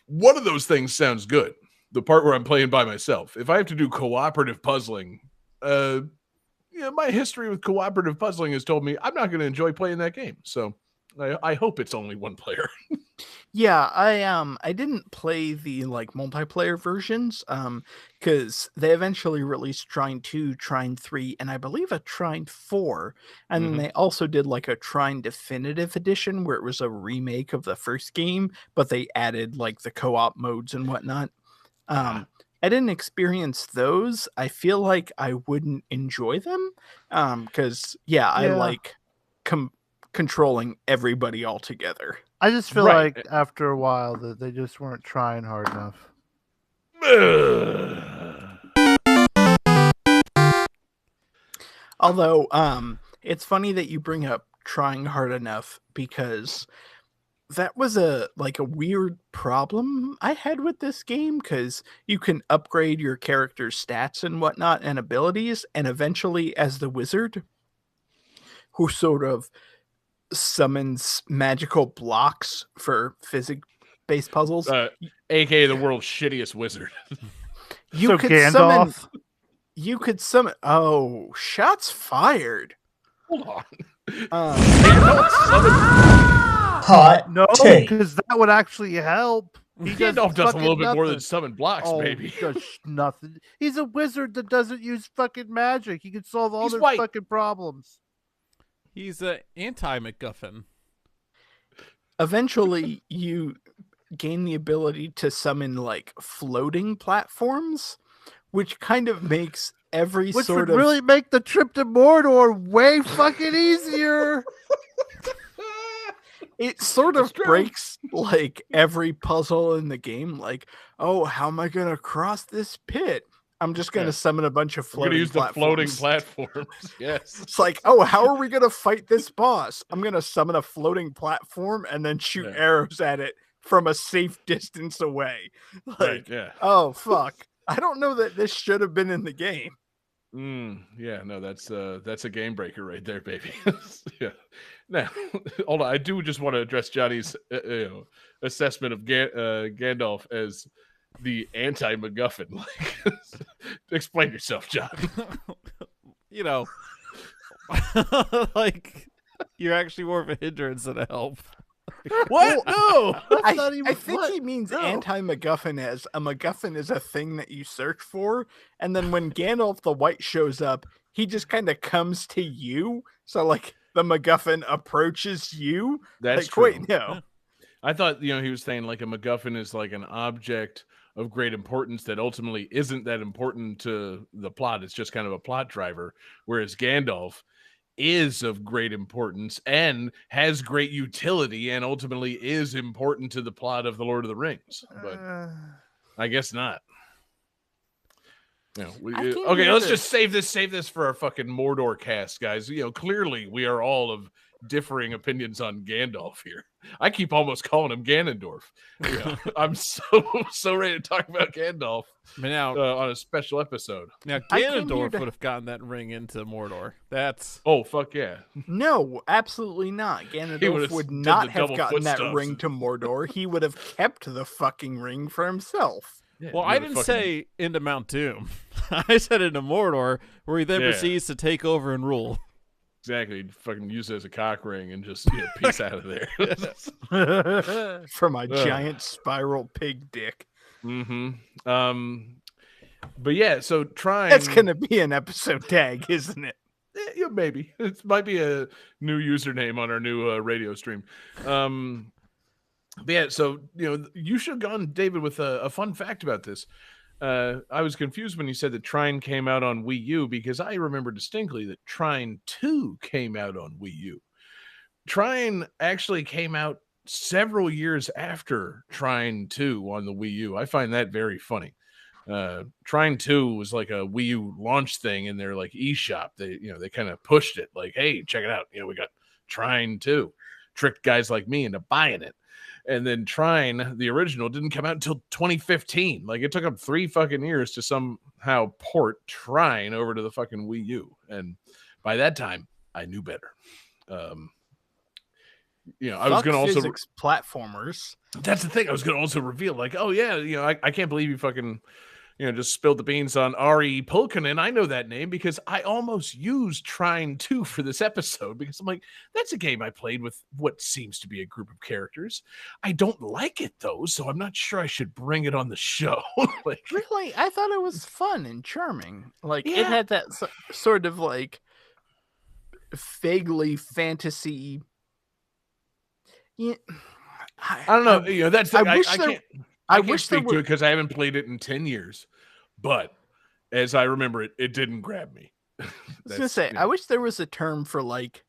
one of those things sounds good. The part where I'm playing by myself. If I have to do cooperative puzzling, my history with cooperative puzzling has told me I'm not going to enjoy playing that game. So I hope it's only one player. Yeah, I didn't play the like multiplayer versions because they eventually released Trine 2, Trine 3, and I believe a Trine 4. And then they also did like a Trine Definitive Edition where it was a remake of the first game, but they added like the co-op modes and whatnot. I didn't experience those. I feel like I wouldn't enjoy them because I like controlling everybody all together. I just feel Right. like after a while that they just weren't trying hard enough. Although it's funny that you bring up trying hard enough, because that was a weird problem I had with this game, because you can upgrade your character's stats and whatnot and abilities, and eventually as the wizard who sort of summons magical blocks for physics-based puzzles, aka the world's shittiest wizard. you So could Gandalf? summon oh, shots fired. Hold on. Gandalf Hot No, take. because that would actually help. Gandalf does a fucking little bit more than nothing. summon blocks, Oh, baby. he does nothing. He's a wizard that doesn't use fucking magic. He can solve all He's their white. fucking problems. He's an anti-MacGuffin. Eventually you gain the ability to summon like floating platforms, which kind of makes every Which sort would of really make the trip to Mordor way fucking easier. it sort That's of true. breaks like every puzzle in the game. Like, oh, how am I gonna cross this pit? I'm just gonna Yeah. summon a bunch of We're going to floating use the platforms. floating platforms. Yes. It's like, oh, how are we gonna fight this boss? I'm gonna summon a floating platform and then shoot Yeah. arrows at it from a safe distance away. Like, Right, yeah. oh fuck. I don't know that this should have been in the game. Yeah, no, that's a game breaker right there, baby. Yeah. Now, hold on. I do just want to address Johnny's assessment of Gandalf as the anti-MacGuffin. Like, explain yourself, John. Like, you're actually more of a hindrance than a help. What? No. That's not even I think what- he means no. anti-MacGuffin as a MacGuffin is a thing that you search for, and then when Gandalf the White shows up, he just kind of comes to you. So like the MacGuffin approaches you. That's like, true. wait, no. I thought, he was saying like a MacGuffin is like an object of great importance that ultimately isn't that important to the plot. It's just kind of a plot driver. Whereas Gandalf is of great importance and has great utility and ultimately is important to the plot of The Lord of the Rings. But I guess not. I came okay, here let's to- just save this for our fucking Mordor cast, guys. Clearly we are all of differing opinions on Gandalf here. I keep almost calling him Ganondorf. I'm so ready to talk about Gandalf I mean, now on a special episode. I came here Ganondorf to- would have gotten that ring into Mordor. That's Oh fuck yeah! No, absolutely not. Ganondorf would've would done not the have double gotten that footsteps. ring to Mordor. He would have kept the fucking ring for himself. Yeah, well, you I would've didn't fucking- say into Mount Doom. I said into Mordor, where he then Yeah. proceeds to take over and rule. exactly. Fucking use it as a cock ring and just peace out of there. For my giant spiral pig dick. mm-hmm. But yeah, so trying. That's gonna be an episode tag, isn't it? Yeah, maybe it might be a new username on our new radio stream. But yeah, so you should have gone, David, with a fun fact about this. I was confused when you said that Trine came out on Wii U because I remember distinctly that Trine 2 came out on Wii U. Trine actually came out several years after Trine 2 on the Wii U. I find that very funny. Trine 2 was like a Wii U launch thing in their like eShop. They kind of pushed it like, hey, check it out. We got Trine 2. Tricked guys like me into buying it. And then Trine, the original, didn't come out until 2015. Like it took them 3 fucking years to somehow port Trine over to the fucking Wii U. And by that time, I knew better. I was Fuck going to also physics platformers. that's the thing. I was going to also reveal, like, oh yeah, I can't believe you fucking, just spilled the beans on R.E. Pulkkinen. I know that name because I almost used Trine 2 for this episode because I'm like, that's a game I played with what seems to be a group of characters. I don't like it though, so I'm not sure I should bring it on the show. Like, Really, I thought it was fun and charming. Like Yeah. it had that sort of like vaguely fantasy. Yeah, I don't know. That's the, I wish I there- can't. I can't wish there speak to were- it because I haven't played it in 10 years. But as I remember it, it didn't grab me. I was gonna say, I wish there was a term for like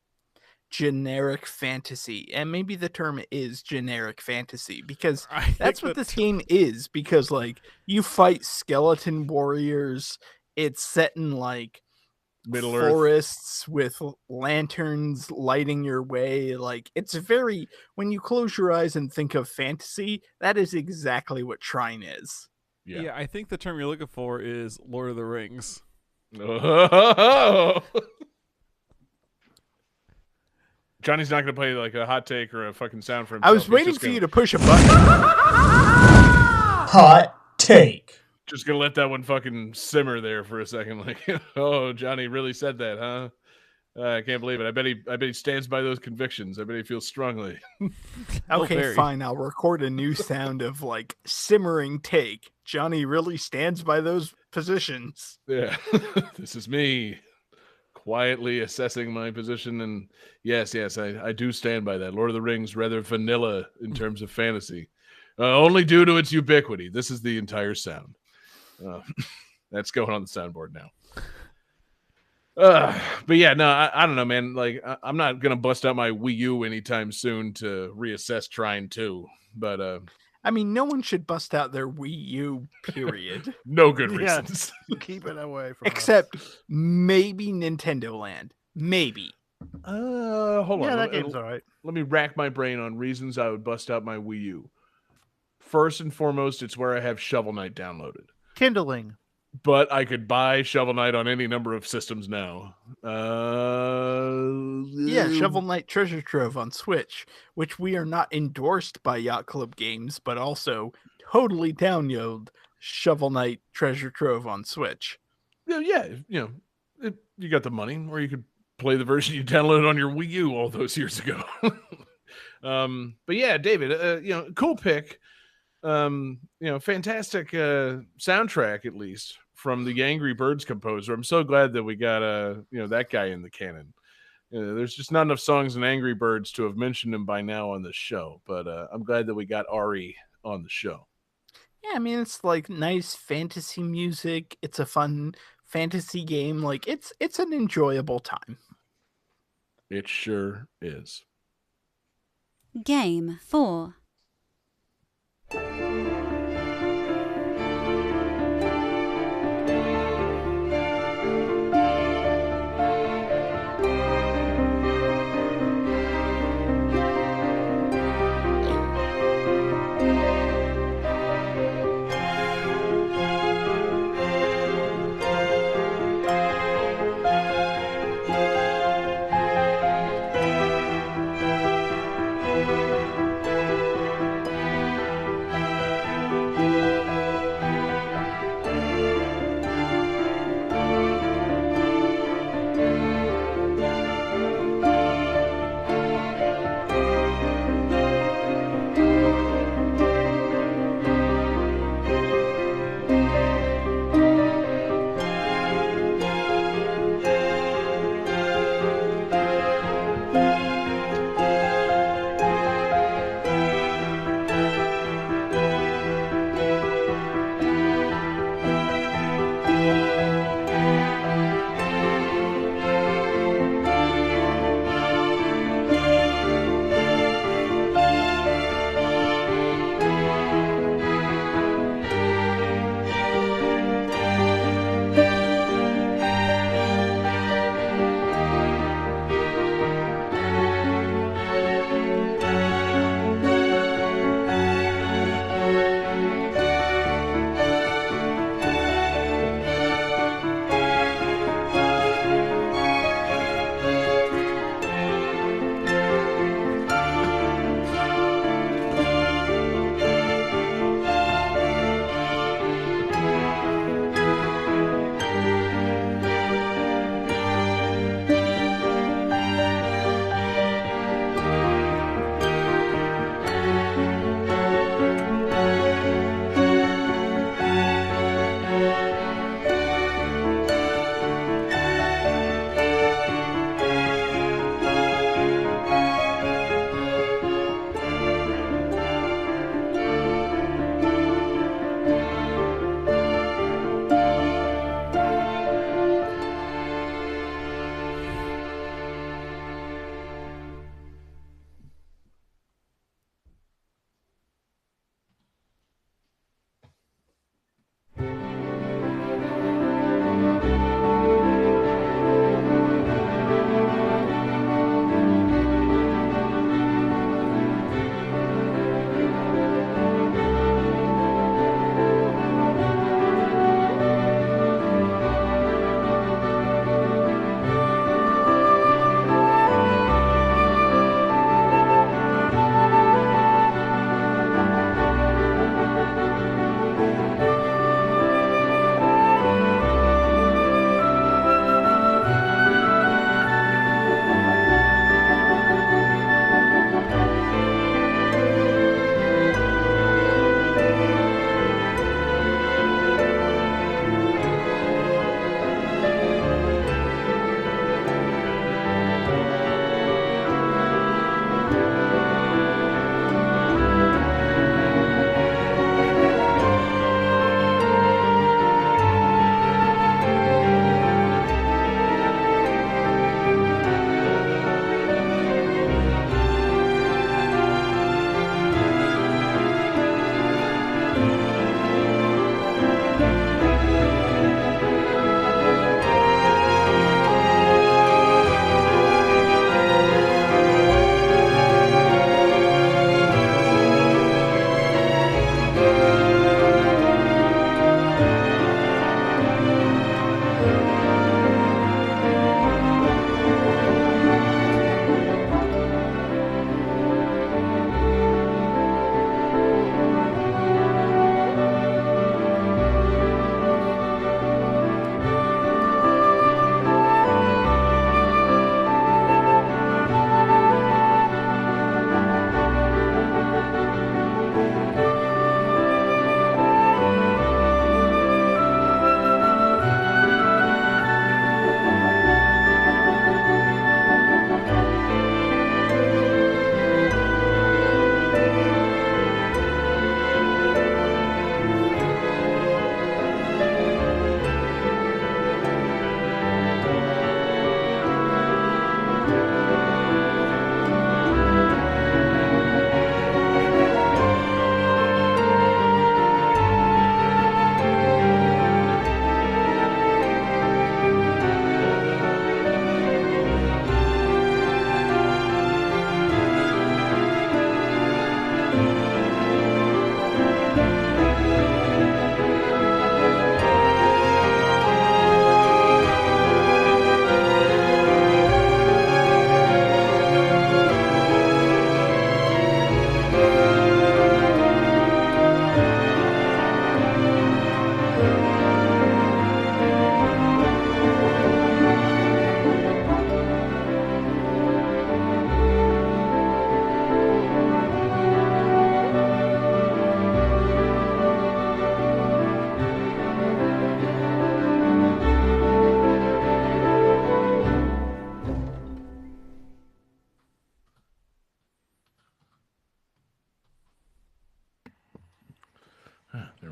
generic fantasy, and maybe the term is generic fantasy because I that's think what this game is. Because like you fight skeleton warriors, it's set in like Middle Earth. forests with lanterns lighting your way. Like it's very, when you close your eyes and think of fantasy, that is exactly what Trine is. Yeah. I think the term you're looking for is Lord of the Rings. Oh. Johnny's not going to play like a hot take or a fucking sound for himself. I was waiting for you to push a button. Hot take. Just going to let that one fucking simmer there for a second. Like, oh, Johnny really said that, huh? I can't believe it. I bet he stands by those convictions. I bet he feels strongly. Okay, very. fine. I'll record a new sound of like simmering take. Johnny really stands by those positions. Yeah. This is me quietly assessing my position. And yes, I do stand by that. Lord of the Rings, rather vanilla in terms of fantasy. Only due to its ubiquity. This is the entire sound. That's going on the soundboard now. But yeah, no, I don't know, man. Like, I'm not gonna bust out my Wii U anytime soon to reassess Trine 2. But I mean, no one should bust out their Wii U, period. no good Yeah. reasons. Keep it away from us. Except maybe Nintendo Land. Maybe. Hold Yeah, on. that game's all right. Let me rack my brain on reasons I would bust out my Wii U. First and foremost, it's where I have Shovel Knight downloaded. Kindling. But I could buy Shovel Knight on any number of systems now. Yeah, Shovel Knight Treasure Trove on Switch, which we are not endorsed by Yacht Club Games, but also totally download Shovel Knight Treasure Trove on Switch. Yeah, you got the money, or you could play the version you downloaded on your Wii U all those years ago. But yeah, David, cool pick. Fantastic soundtrack, at least from the Angry Birds composer. I'm so glad that we got that guy in the canon. There's just not enough songs in Angry Birds to have mentioned him by now on the show, but I'm glad that we got Ari on the show. Yeah, I mean, it's like nice fantasy music. It's a fun fantasy game. Like it's an enjoyable time. It sure is. Game 4.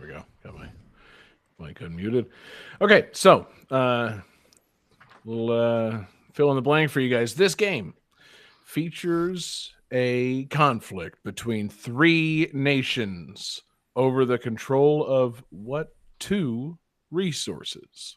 we go. Got my mic unmuted. Okay, so we'll fill in the blank for you guys. This game features a conflict between 3 nations over the control of what 2 resources?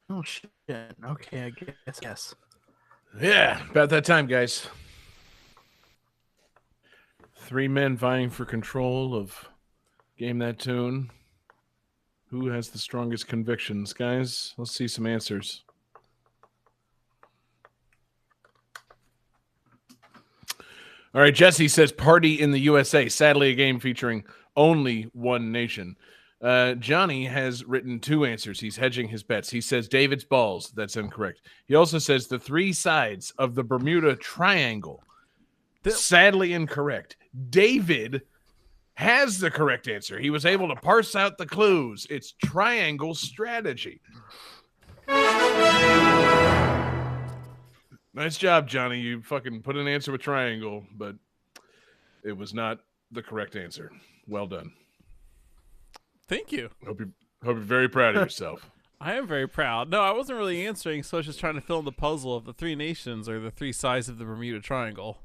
Oh shit. Okay, I guess yes. Yeah, about that time, guys. 3 men vying for control of Game That Tune. Who has the strongest convictions, guys? Let's see some answers. All right, Jesse says Party in the USA. Sadly, a game featuring only one nation. Johnny has written 2 answers. He's hedging his bets. He says David's balls. That's incorrect. He also says the 3 sides of the Bermuda Triangle. Sadly incorrect. David has the correct answer. He was able to parse out the clues. It's triangle strategy. Nice job, Johnny. You fucking put an answer with triangle, but it was not the correct answer. Well done. Thank you. Hope you're very proud of yourself. I am very proud. No, I wasn't really answering, so I was just trying to fill in the puzzle of the three nations or the three sides of the Bermuda Triangle.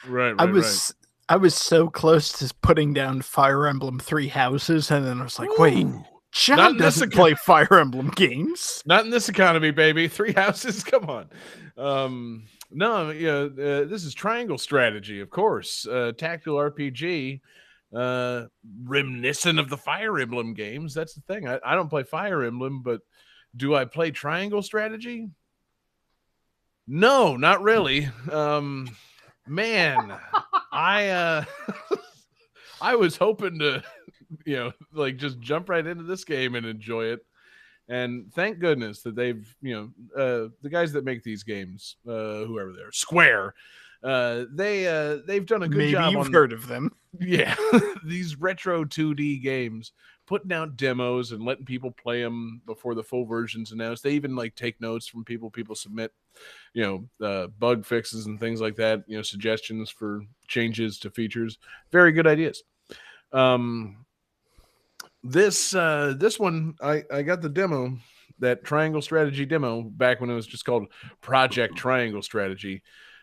Right. I was so close to putting down Fire Emblem Three Houses, and then I was like, wait, Not John in this doesn't play Fire Emblem games. Not in this economy, baby. 3 houses. Come on. No, this is Triangle Strategy, of course. Tactical RPG, reminiscent of the Fire Emblem games. That's the thing. I don't play Fire Emblem, but do I play Triangle Strategy? No, not really. Man, I I was hoping to, just jump right into this game and enjoy it. And thank goodness that they've, the guys that make these games, whoever they're, Square, they've done a good job. Maybe you've heard of them. Yeah, these retro 2D games, putting out demos and letting people play them before the full version's announced. They even take notes from people. People submit, bug fixes and things like that. Suggestions for changes to features. Very good ideas. This one, I got the demo, that Triangle Strategy demo, back when it was just called Project Triangle Strategy.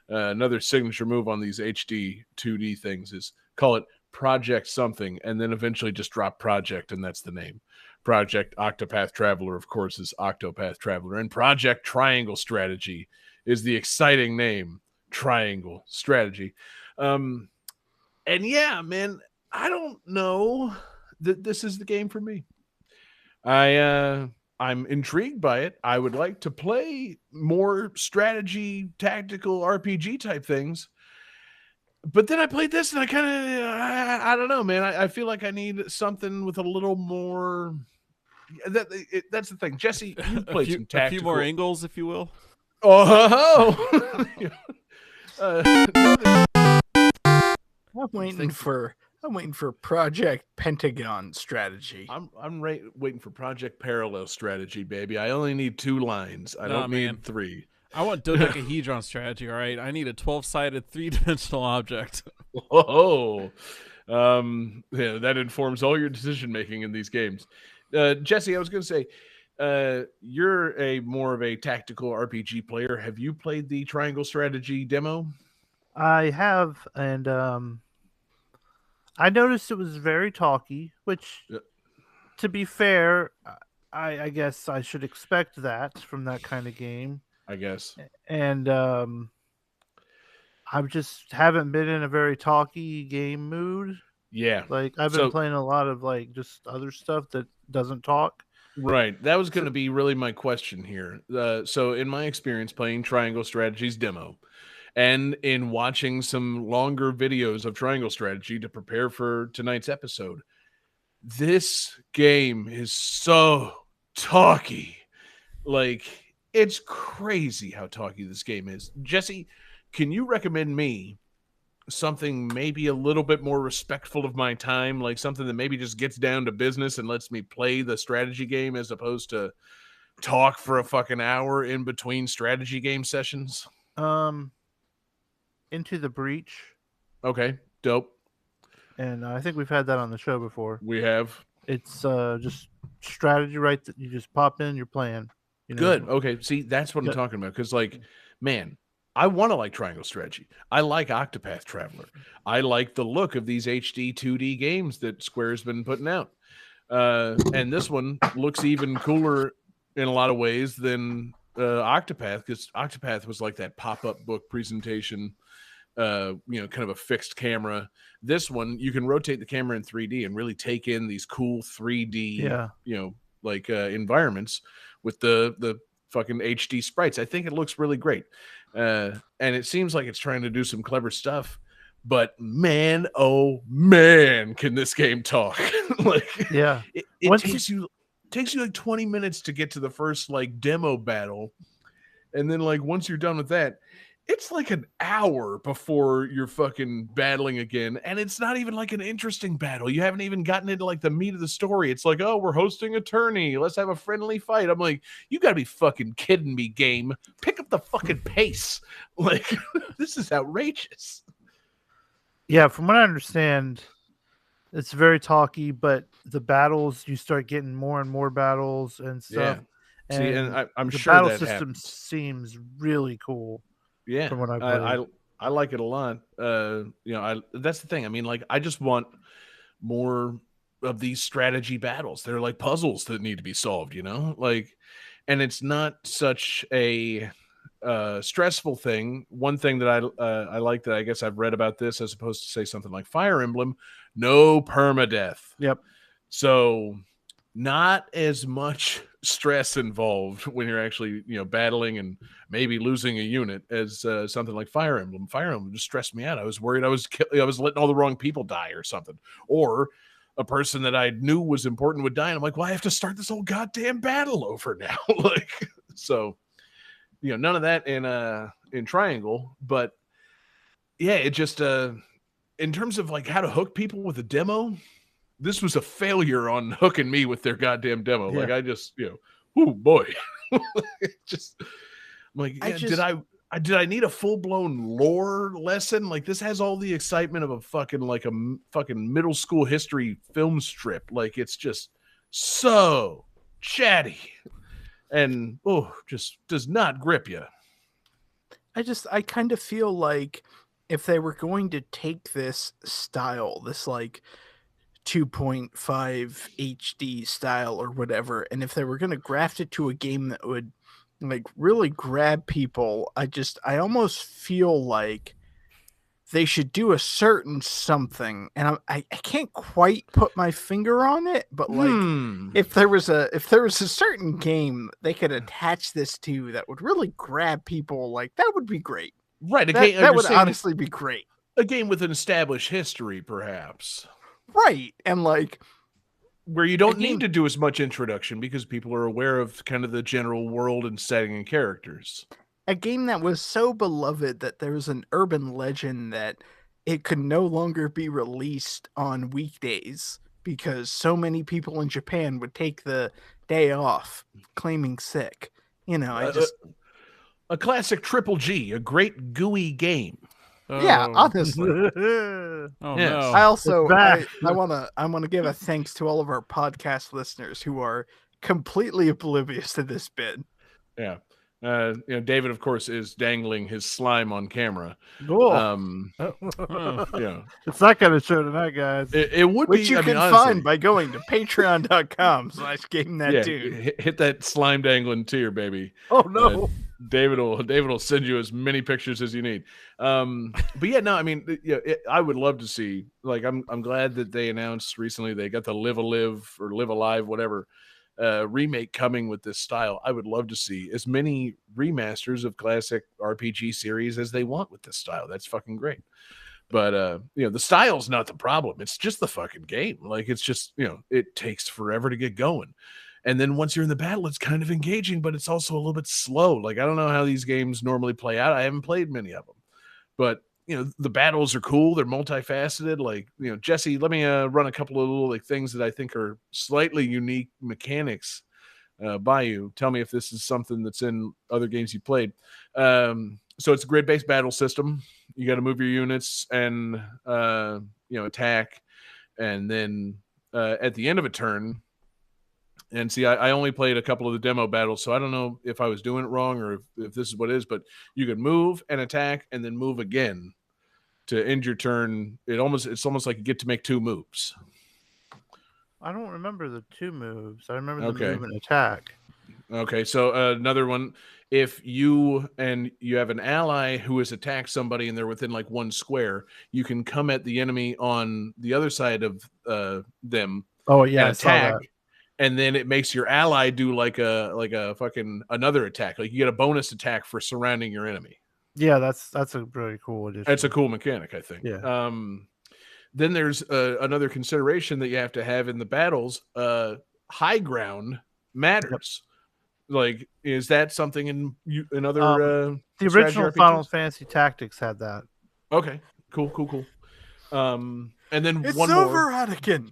Another signature move on these HD 2D things is call it Project something, and then eventually just drop Project, and that's the name. Project Octopath Traveler, of course, is Octopath Traveler, and Project Triangle Strategy is the exciting name, Triangle Strategy. And yeah, man, I don't know that this is the game for me. I'm intrigued by it. I would like to play more strategy, tactical RPG type things. But then I played this and I kind of, I don't know, man. I feel like I need something with a little more. That's the thing. Jesse, you played some tactical. A few more angles, if you will. Oh! I'm waiting for Project Pentagon Strategy. I'm waiting for Project Parallel Strategy, baby. I only need 2 lines. I don't need 3. I want dodecahedron strategy, all right? I need a 12-sided 3-dimensional object. Whoa. That informs all your decision-making in these games. Jesse, I was going to say, you're more of a tactical RPG player. Have you played the Triangle Strategy demo? I have, and I noticed it was very talky, which, to be fair, I guess I should expect that from that kind of game. I guess. And I just haven't been in a very talky game mood. Yeah. I've been playing a lot of just other stuff that doesn't talk. Right. That was going to be really my question here. So in my experience playing Triangle Strategy's demo, and in watching some longer videos of Triangle Strategy to prepare for tonight's episode, this game is so talky. It's crazy how talky this game is. Jesse, can you recommend me something maybe a little bit more respectful of my time, like something that maybe just gets down to business and lets me play the strategy game as opposed to talk for a fucking hour in between strategy game sessions? Into the Breach. Okay, dope. And I think we've had that on the show before. We have. It's just strategy, right? That you just pop in, you're playing. Good. Okay. See, that's what I'm talking about. Because, man, I want to like Triangle Strategy. I like Octopath Traveler. I like the look of these HD 2D games that Square's been putting out. And this one looks even cooler in a lot of ways than Octopath, because Octopath was like that pop-up book presentation, kind of a fixed camera. This one, you can rotate the camera in 3D and really take in these cool 3D, environments with the fucking HD sprites. I think it looks really great. And it seems like it's trying to do some clever stuff, but man, oh man, can this game talk. It takes you 20 minutes to get to the first demo battle. And then once you're done with that, it's an hour before you're fucking battling again. And it's not even an interesting battle. You haven't even gotten into the meat of the story. It's oh, we're hosting a tourney. Let's have a friendly fight. I'm you gotta be fucking kidding me, game. Pick up the fucking pace. Like, this is outrageous. Yeah, from what I understand, it's very talky, but the battles, you start getting more and more battles and stuff. Yeah. See, and I'm the sure battle that system happens. seems really cool. Yeah, from what I played. I like it a lot. That's the thing. I mean, like, I just want more of these strategy battles. They're like puzzles that need to be solved, like, and it's not such a stressful thing. One thing that I like that I guess I've read about this, as opposed to say something like Fire Emblem, no permadeath. Yep. So not as much stress involved when you're actually battling and maybe losing a unit as something like Fire Emblem. Fire Emblem just stressed me out. I was worried I was letting all the wrong people die or something, or a person that I knew was important would die, and I'm like, well, I have to start this whole goddamn battle over now. Like, so none of that in Triangle. But yeah, it just in terms of like how to hook people with a demo, this was a failure on hooking me with their goddamn demo. Yeah. Like, I just, oh boy. Just, I'm like, did I need a full-blown lore lesson? Like, this has all the excitement of a fucking middle school history film strip. Like, it's just so chatty and just does not grip you. I kind of feel like if they were going to take this style, this like 2.5 HD style or whatever, and if they were going to graft it to a game that would like really grab people, I almost feel like they should do a certain something, and I can't quite put my finger on it, but like if there was a certain game they could attach this to that would really grab people, like that would be great. Right, that would honestly be great. A game with an established history, perhaps. Right, and like where you don't need to do as much introduction because people are aware of kind of the general world and setting and characters. A game that was so beloved that there was an urban legend that it could no longer be released on weekdays because so many people in Japan would take the day off claiming sick. A classic Triple G, a great GUI game. Yeah, honestly. Oh no. I also I want to give a thanks to all of our podcast listeners who are completely oblivious to this bit. Yeah. David, of course, is dangling his slime on camera. Cool. Yeah. It's not going to show tonight, guys. It would Which be. you can find by going to patreon.com/GameThatTune. Hit that slime dangling tier, baby. Oh no. David will send you as many pictures as you need. But yeah, no, I mean, I would love to see. Like, I'm glad that they announced recently they got the Live Alive, whatever remake coming with this style. I would love to see as many remasters of classic RPG series as they want with this style. That's fucking great. But the style's not the problem. It's just the fucking game. Like, it's just it takes forever to get going. And then once you're in the battle, it's kind of engaging, but it's also a little bit slow. Like, I don't know how these games normally play out. I haven't played many of them. But, the battles are cool. They're multifaceted. Like, Jesse, let me run a couple of little things that I think are slightly unique mechanics by you. Tell me if this is something that's in other games you played. So it's a grid-based battle system. You got to move your units and, attack. And then at the end of a turn, and see, I only played a couple of the demo battles, so I don't know if I was doing it wrong or if this is what it is, but you can move and attack and then move again to end your turn. It's almost like you get to make two moves. I don't remember the two moves. I remember the move and attack. Okay, so another one. If you have an ally who has attacked somebody and they're within like one square, you can come at the enemy on the other side of them. Oh yeah, and attack. And then it makes your ally do like a fucking another attack. Like, you get a bonus attack for surrounding your enemy. Yeah, that's a really cool addition. That's a cool mechanic, I think. Yeah. Then there's another consideration that you have to have in the battles. High ground matters. Yep. Like, is that something in other? The original Final Fantasy Tactics had that. Okay, cool. And then it's one over, more. Anakin.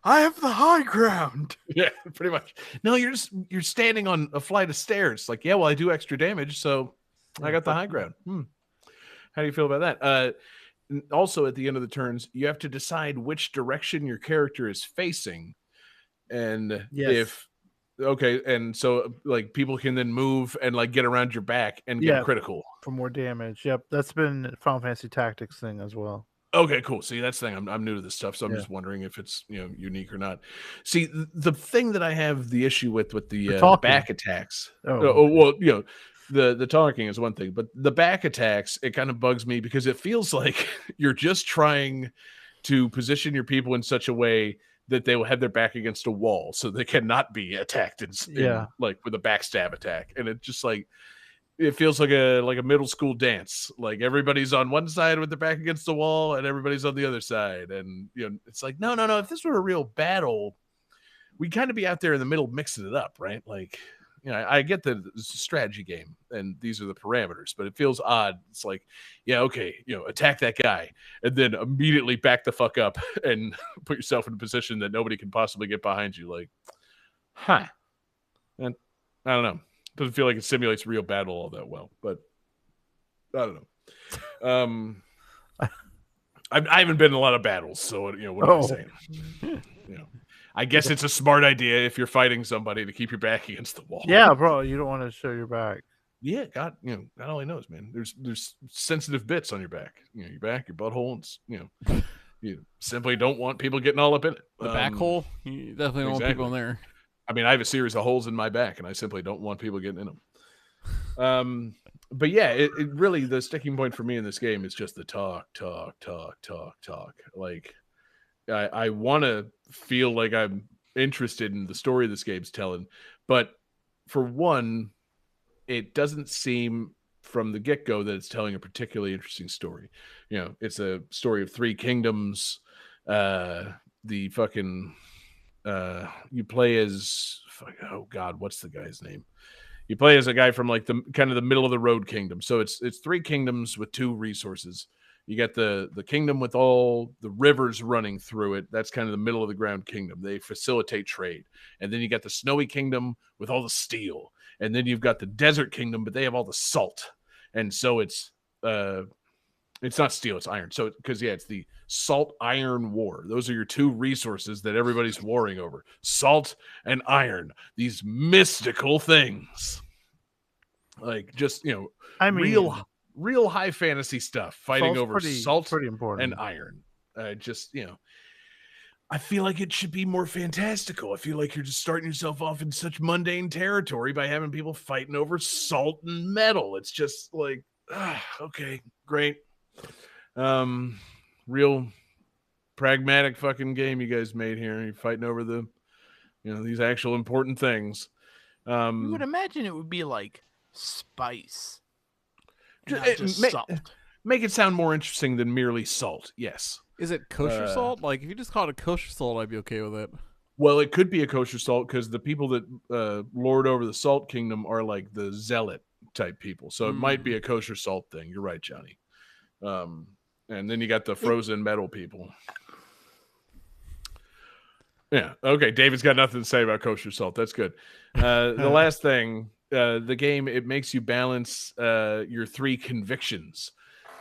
I have the high ground. Yeah, pretty much. No, you're standing on a flight of stairs. Like, yeah, well, I do extra damage, so I got the high ground. How do you feel about that? Also, at the end of the turns, you have to decide which direction your character is facing, and Yes. and so like people can then move and like get around your back and get a critical for more damage. Yep, that's been Final Fantasy Tactics thing as well. Okay, cool. See, that's the thing. I'm new to this stuff, so I'm just wondering if it's unique or not. See, the thing that I have the issue with the back attacks. Well, the talking is one thing, but the back attacks, it kind of bugs me because it feels like you're just trying to position your people in such a way that they will have their back against a wall, so they cannot be attacked in like with a backstab attack, and it just like. It feels like a middle school dance. Like everybody's on one side with their back against the wall and everybody's on the other side. And it's like, no. If this were a real battle, we'd kind of be out there in the middle mixing it up, right? Like, I get that it's a strategy game and these are the parameters, but it feels odd. It's like, attack that guy and then immediately back the fuck up and put yourself in a position that nobody can possibly get behind you. Like, and I don't know. Doesn't feel like it simulates real battle all that well, but I don't know. I haven't been in a lot of battles, so what am I saying? I guess it's a smart idea if you're fighting somebody to keep your back against the wall. Yeah, bro, you don't want to show your back. Yeah, God only knows, man. There's sensitive bits on your back. Your back, your butthole. And, you simply don't want people getting all up in it. The back hole, you definitely don't want people in there. I mean, I have a series of holes in my back, and I simply don't want people getting in them. But yeah, it really, the sticking point for me in this game is just the talk. Like, I want to feel like I'm interested in the story this game's telling, but for one, it doesn't seem from the get-go that it's telling a particularly interesting story. It's a story of three kingdoms. The fucking... you play as what's the guy's name? You play as a guy from like the kind of the middle of the road kingdom. So it's three kingdoms with two resources. You got the kingdom with all the rivers running through it. That's kind of the middle of the ground kingdom. They facilitate trade. And then you got the snowy kingdom with all the steel. And then you've got the desert kingdom, but they have all the salt. And so it's not steel, it's iron. So it's the salt iron war. Those are your two resources that everybody's warring over. Salt and iron. These mystical things. Like just, real high fantasy stuff fighting over salt and iron. I feel like it should be more fantastical. I feel like you're just starting yourself off in such mundane territory by having people fighting over salt and metal. It's just like, okay, great. Real pragmatic fucking game you guys made here. You're fighting over the these actual important things. You would imagine it would be like spice, not just salt. Make it sound more interesting than merely salt. Yes. Is it kosher salt? Like if you just call it a kosher salt, I'd be okay with it. Well, it could be a kosher salt because the people that lord over the Salt Kingdom are like the zealot type people. So it might be a kosher salt thing. You're right, Johnny. And then you got the frozen metal people. Yeah. Okay. David's got nothing to say about kosher salt. That's good. The last thing, the game, it makes you balance your three convictions.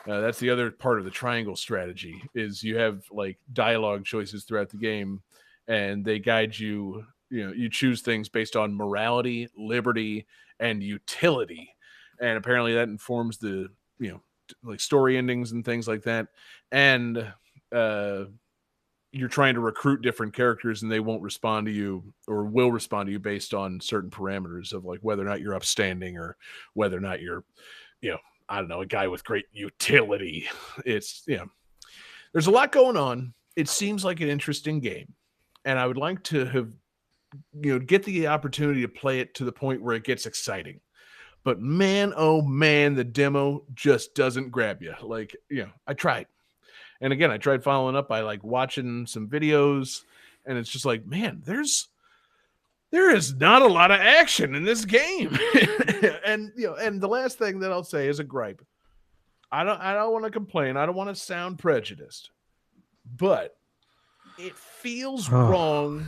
That's the other part of the triangle strategy is you have like dialogue choices throughout the game and they guide you, you choose things based on morality, liberty, and utility. And apparently that informs the, like story endings and things like that. And you're trying to recruit different characters and they won't respond to you or will respond to you based on certain parameters of like whether or not you're upstanding or whether or not you're, I don't know, a guy with great utility. It's, there's a lot going on. It seems like an interesting game. And I would like to have, get the opportunity to play it to the point where it gets exciting. But man, oh man, the demo just doesn't grab you. Like, I tried. And again, I tried following up by like watching some videos and it's just like, man, there is not a lot of action in this game. And and the last thing that I'll say is a gripe. I don't want to complain. I don't want to sound prejudiced. But it feels wrong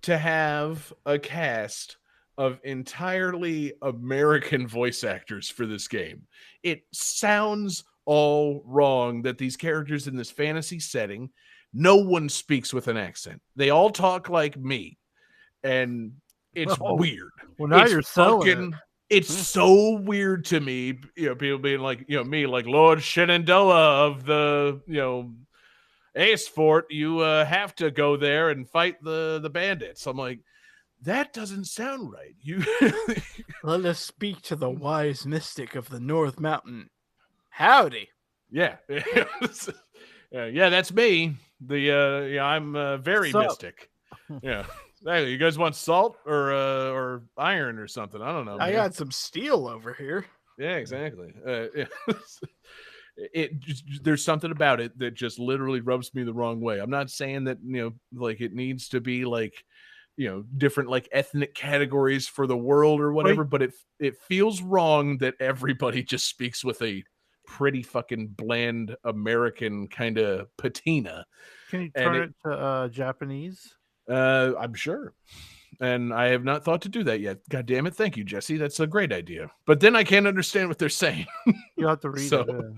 to have a cast of entirely American voice actors for this game. It sounds all wrong that these characters in this fantasy setting, no one speaks with an accent. They all talk like me. And it's Oh, weird. Well, now It's you're selling it. It's so weird to me, people being like, me, like Lord Shenandoah of the, Ace Fort, you have to go there and fight the bandits. I'm like, that doesn't sound right. You Let us speak to the wise mystic of the North Mountain. Howdy. Yeah. Yeah, that's me. I'm very Sup? mystic. Yeah. Hey, you guys want salt or iron or something? I don't know. I man. got some steel over here. Yeah, exactly. There's something about it that just literally rubs me the wrong way. I'm not saying that, like it needs to be like, different like ethnic categories for the world or whatever, but it feels wrong that everybody just speaks with a pretty fucking bland American kind of patina. Can you turn it to Japanese? I'm sure. And I have not thought to do that yet. God damn it. Thank you, Jesse. That's a great idea. But then I can't understand what they're saying. You have to read it.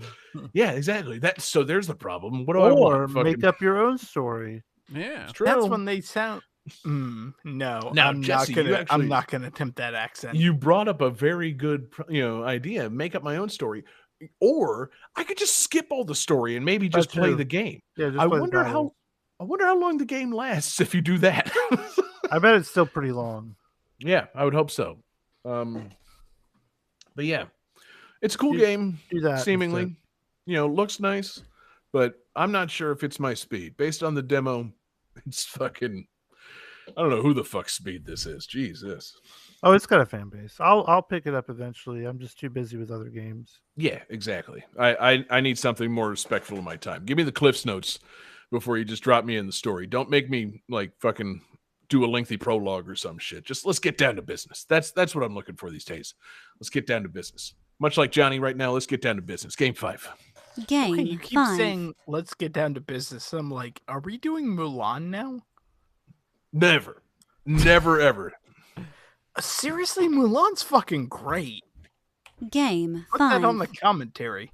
Yeah, exactly. So there's the problem. What do I want? Make up your own story. Yeah. It's true. That's when they sound. No, Now, I'm Jesse, I'm not gonna attempt that accent. You brought up a very good, idea. Make up my own story, or I could just skip all the story and maybe just play the game. Yeah, just I play the wonder battles. how long the game lasts if you do that. I bet it's still pretty long. Yeah, I would hope so. But yeah, it's a cool game. Do that seemingly, looks nice, but I'm not sure if it's my speed. Based on the demo, it's fucking. I don't know who the fuck speed this is. Jesus. Oh, it's got a fan base. I'll pick it up eventually. I'm just too busy with other games. Yeah, exactly. I need something more respectful of my time. Give me the Cliff's Notes before you just drop me in the story. Don't make me like fucking do a lengthy prologue or some shit. Just let's get down to business. That's what I'm looking for these days. Let's get down to business. Much like Johnny right now, let's get down to business. Game 5. Game Okay, you keep 5. saying let's get down to business. I'm like, are we doing Mulan now? Never ever. Seriously, Mulan's fucking great. Game Put that on 5. the commentary.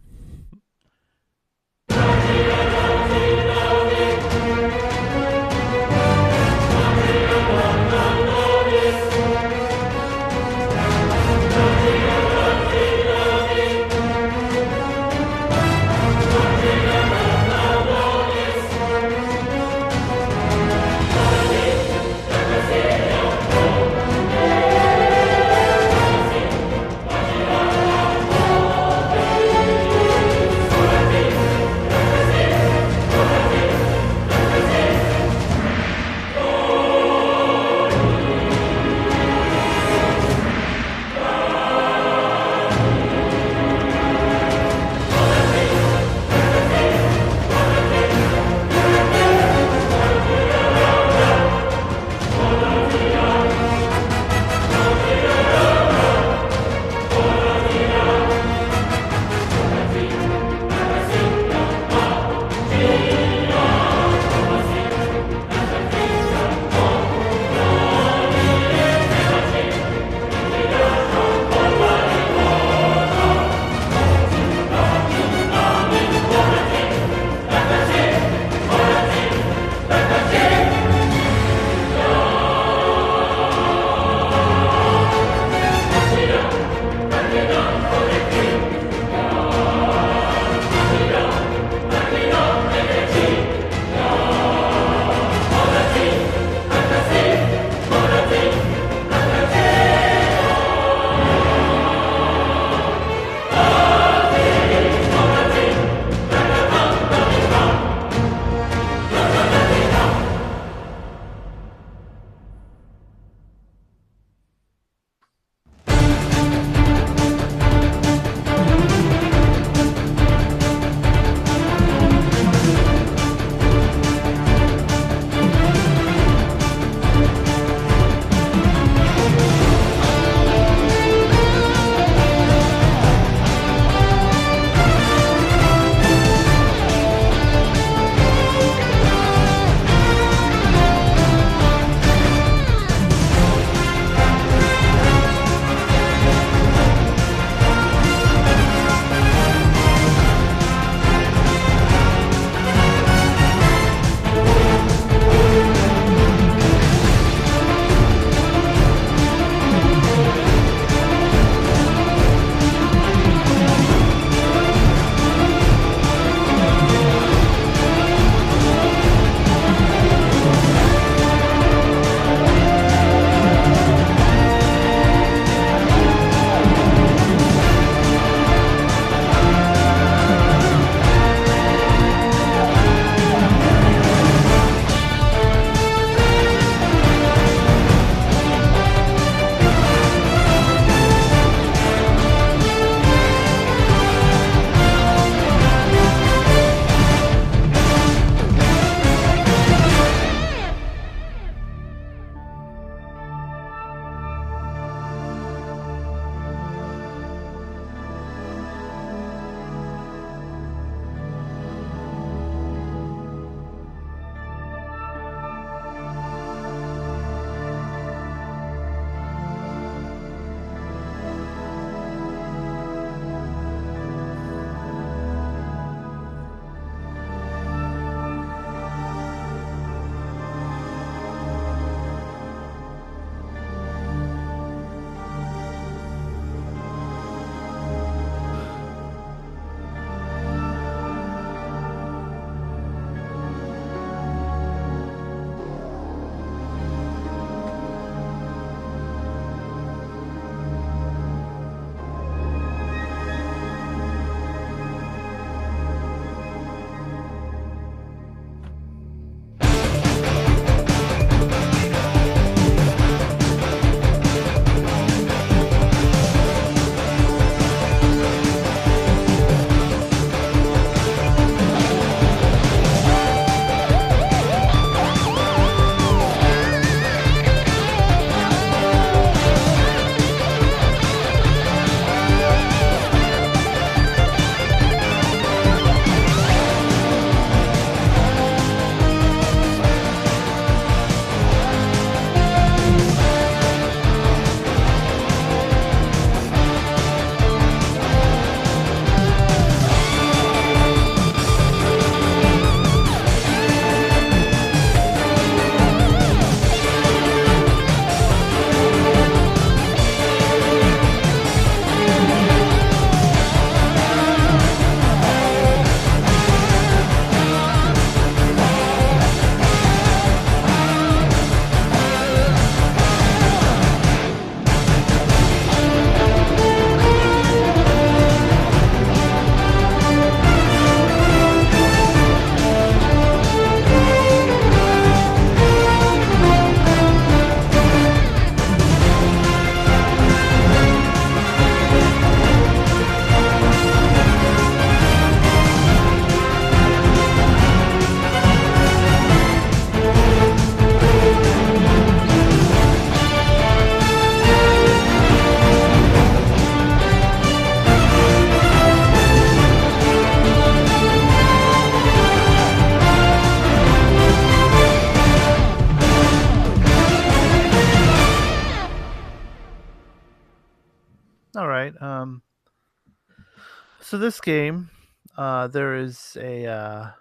So this game, there is the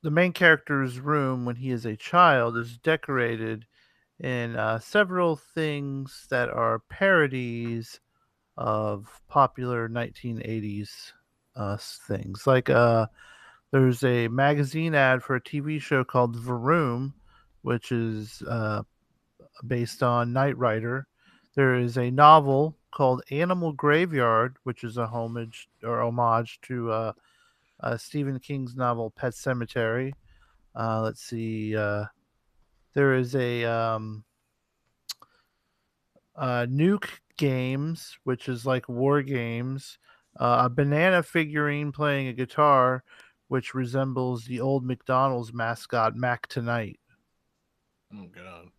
main character's room when he is a child is decorated in several things that are parodies of popular 1980s things. Like there's a magazine ad for a TV show called Vroom, which is based on Knight Rider. There is a novel called Animal Graveyard, which is a homage to Stephen King's novel Pet Cemetery. Let's see. There is a Nuke Games, which is like war games. A banana figurine playing a guitar, which resembles the old McDonald's mascot Mac Tonight. Oh god.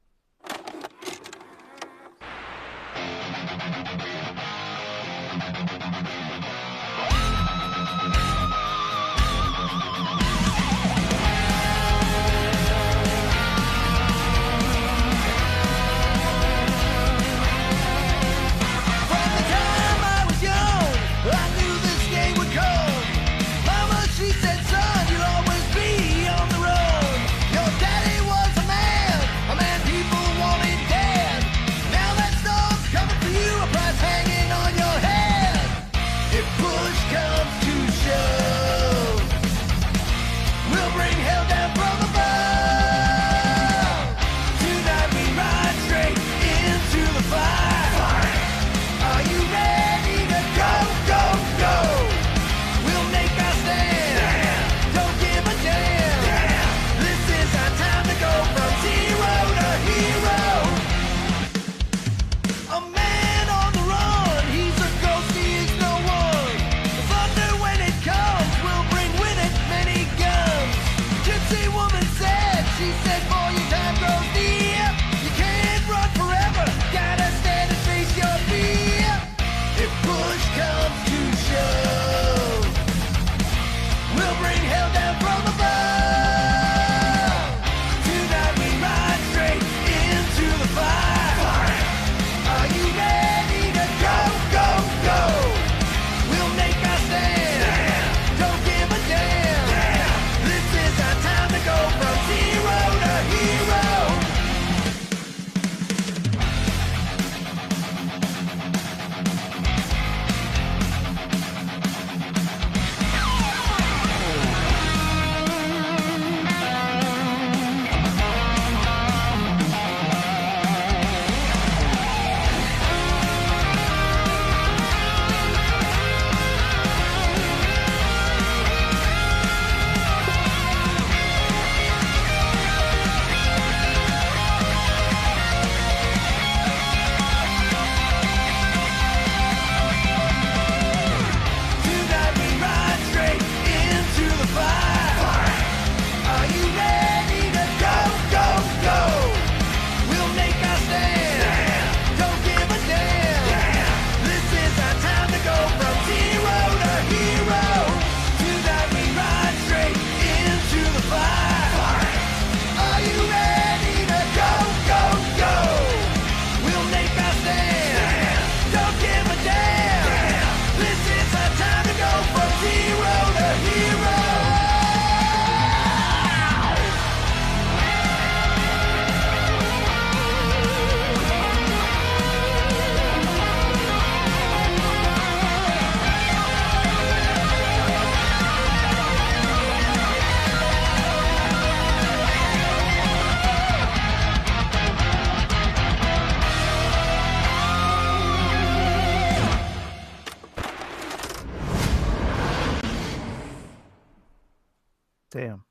Damn.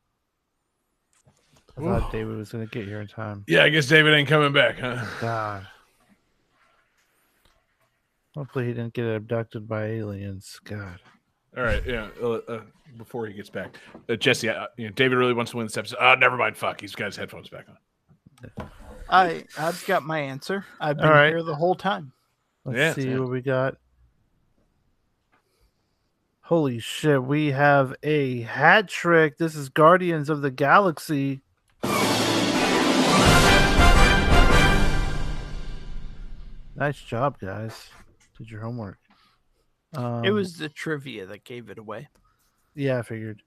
I thought David was going to get here in time. Yeah, I guess David ain't coming back, huh? God. Hopefully he didn't get abducted by aliens. God. All right, yeah. Before he gets back, Jesse, David really wants to win this episode. Never mind. Fuck, he's got his headphones back on. I've got my answer. I've been here the whole time. Let's see what we got. Holy shit, we have a hat trick. This is Guardians of the Galaxy. Nice job, guys. Did your homework. It was the trivia that gave it away. Yeah, I figured.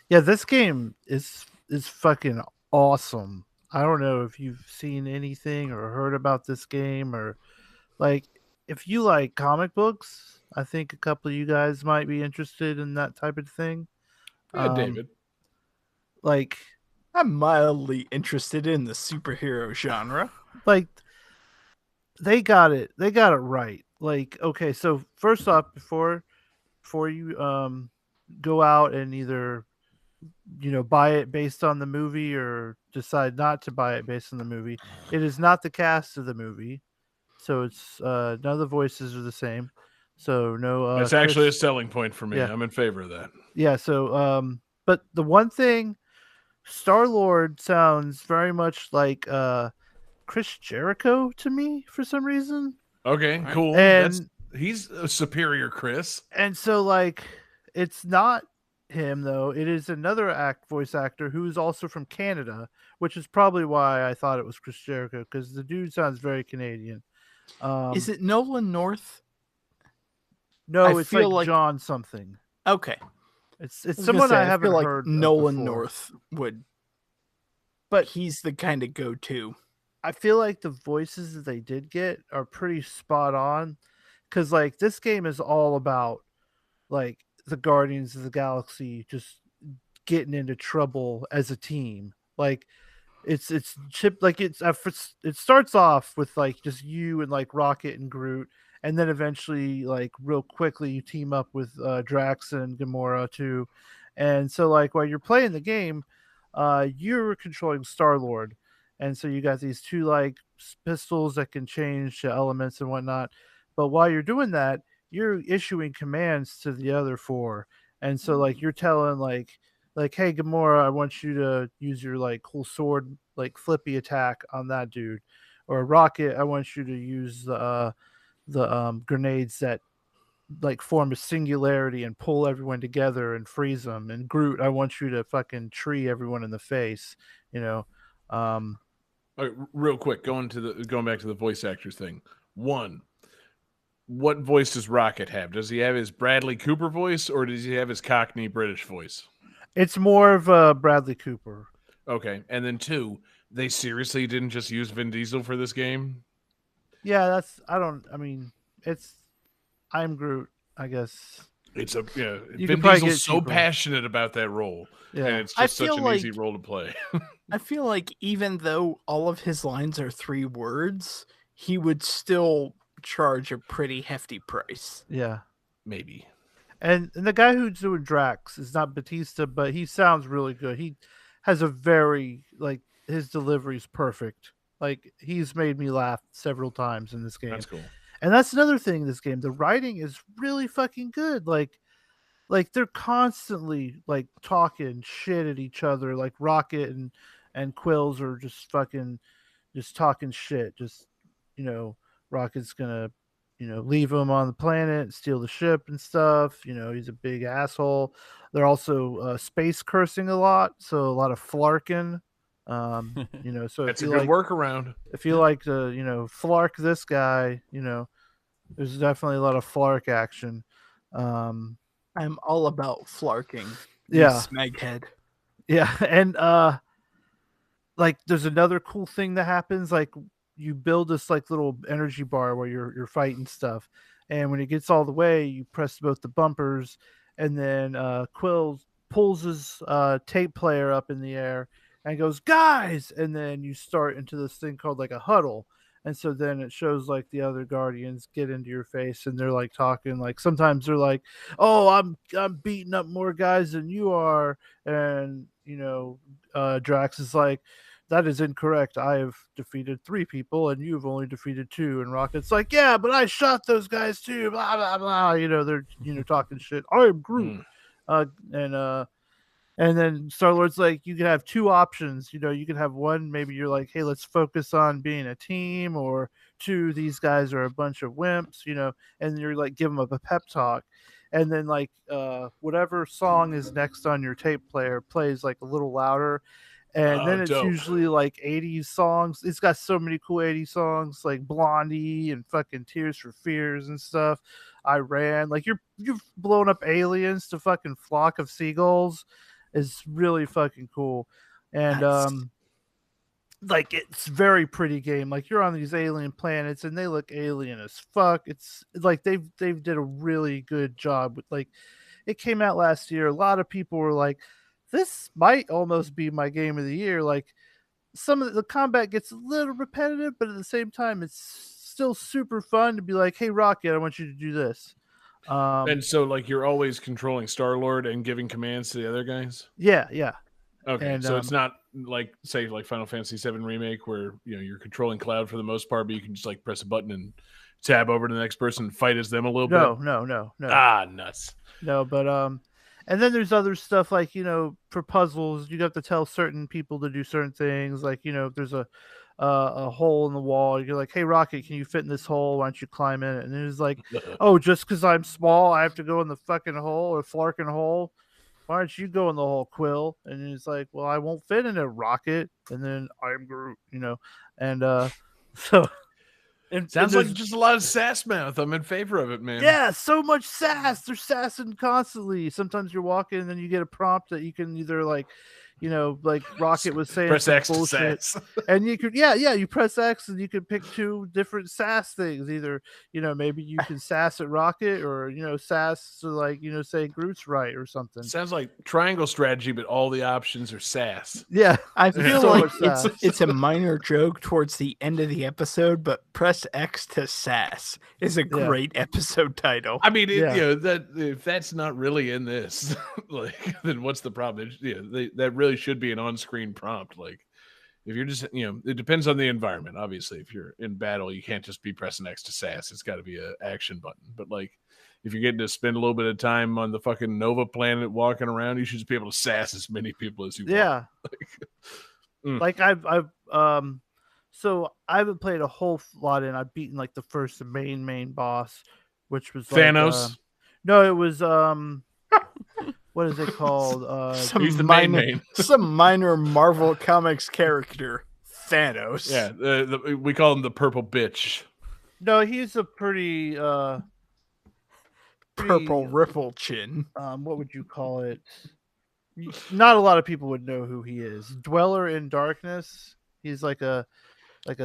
Yeah, this game is fucking awesome. I don't know if you've seen anything or heard about this game, or like if you like comic books, I think a couple of you guys might be interested in that type of thing. Yeah, David. Like I'm mildly interested in the superhero genre. like they got it right. Like, okay, so first off, before you go out and either buy it based on the movie or decide not to buy it based on the movie, it is not the cast of the movie, so it's none of the voices are the same, so no That's actually a selling point for me. Yeah. I'm in favor of that. yeah, so but the one thing, Star Lord sounds very much like Chris Jericho to me for some reason. Okay, Right. cool. And He's a superior Chris. And so, like, it's not him though. It is another voice actor who's also from Canada, which is probably why I thought it was Chris Jericho, because the dude sounds very Canadian. Is it Nolan North? No, I it's feel like like- John something. Okay. It's was gonna someone say, I haven't feel like heard. Nolan before. North would, But he's the kind of go-to. I feel like the voices that they did get are pretty spot on, because like this game is all about like the Guardians of the Galaxy just getting into trouble as a team. Like it's chip like it starts off with like just you and like Rocket and Groot, and then eventually like real quickly you team up with Drax and Gamora too. And so like while you're playing the game, you're controlling Star-Lord, and so you got these two like pistols that can change to elements and whatnot. But while you're doing that, you're issuing commands to the other four, and so like you're telling like, hey Gamora, I want you to use your like cool sword like flippy attack on that dude, or Rocket, I want you to use the grenades that like form a singularity and pull everyone together and freeze them, and Groot, I want you to fucking tree everyone in the face, you know. All right, real quick, going back to the voice actors thing. One, what voice does Rocket have? Does he have his Bradley Cooper voice, or does he have his Cockney British voice? It's more of Bradley Cooper. Okay, and then two, they seriously didn't just use Vin Diesel for this game? Yeah, it's I'm Groot, I guess. It's You Vin could probably Diesel's get so cheaper. passionate about that role, and Yeah. it's I just such feel an easy like- role to play. I feel like even though all of his lines are 3 words, he would still charge a pretty hefty price. Yeah. Maybe. And the guy who's doing Drax is not Batista, but he sounds really good. He has a very like his delivery's perfect. Like he's made me laugh several times in this game. That's cool. And that's another thing in this game. The writing is really fucking good. Like they're constantly like talking shit at each other. Like Rocket and Quills are just fucking just talking shit. Just Rocket's gonna leave him on the planet, steal the ship and stuff. He's a big asshole. They're also space cursing a lot, so a lot of flarking. So That's if a you good like, workaround. if you like to, flark this guy, there's definitely a lot of flark action. I'm all about flarking. you Yeah. Smeghead. Yeah, and like there's another cool thing that happens. Like you build this like little energy bar where you're fighting stuff, and when it gets all the way, you press both the bumpers, and then Quill pulls his tape player up in the air and goes, "Guys!" And then you start into this thing called like a huddle. And so then it shows like the other Guardians get into your face, and they're like talking. Like sometimes they're like, "Oh, I'm beating up more guys than you are," and Drax is like, "That is incorrect. I have defeated 3 people, and you've only defeated 2." And Rocket's like, "Yeah, but I shot those guys too." Blah blah blah. They're talking shit. I am Groot. And then Star-Lord's like, you can have 2 options. You can have one, maybe you're like, hey, let's focus on being a team, or 2, these guys are a bunch of wimps, and you're like, give them a pep talk. And then like whatever song is next on your tape player plays like a little louder. And then Oh, it's dope. usually like 80s songs. It's got so many cool 80s songs like Blondie and fucking Tears for Fears and stuff. I Ran. Like you've blown up aliens to fucking flock of seagulls is really fucking cool. And Nice. like it's very pretty game. Like you're on these alien planets and they look alien as fuck. It's like they've did a really good job with like it came out last year. A lot of people were like, this might almost be my game of the year. Like some of the combat gets a little repetitive, but at the same time it's still super fun to be like, hey Rocket, I want you to do this. And so, like, you're always controlling Star-Lord and giving commands to the other guys? Yeah. Okay, And so it's not like, say, like Final Fantasy VII Remake where, you're controlling Cloud for the most part, but you can just, like, press a button and tab over to the next person and fight as them a little bit? No. Ah, nuts. No, but and then there's other stuff like, for puzzles, you have to tell certain people to do certain things. Like, if there's a hole in the wall, you're like, hey Rocket, can you fit in this hole? Why don't you climb in it? And it's like, oh, just because I'm small, I have to go in the fucking hole or flarkin' hole. Why don't you go in the hole, Quill? And it's like, well, I won't fit in a Rocket. And then I'm Groot, and so. Sounds like just a lot of sass mouth. I'm in favor of it, man. Yeah, so much sass. They're sassing constantly. Sometimes you're walking and then you get a prompt that you can either like Rocket was saying Press some X to bullshit. sass. And you could you press X and you can pick two different sass things. Either, maybe you can sass at Rocket or, sass to say Groot's right or something. Sounds like triangle strategy, but all the options are sass. Yeah. I feel So like much sass. it's a minor joke towards the end of the episode, but press X to sass is a great episode title. I mean, Yeah. that if that's not really in this, like, then what's the problem? That really should be an on-screen prompt. Like, if you're just, it depends on the environment. Obviously, if you're in battle, you can't just be pressing X to sass. It's got to be an action button. But like, if you're getting to spend a little bit of time on the fucking Nova planet walking around, you should just be able to sass as many people as you want. Yeah. Like I've so I haven't played a whole lot in. I've beaten like the first main boss, which was Thanos. No, it was what is it called? He's the main. Some minor Marvel Comics character, Thanos. Yeah, we call him the purple bitch. No, he's a pretty purple ripple chin. What would you call it? Not a lot of people would know who he is. Dweller in Darkness. He's like a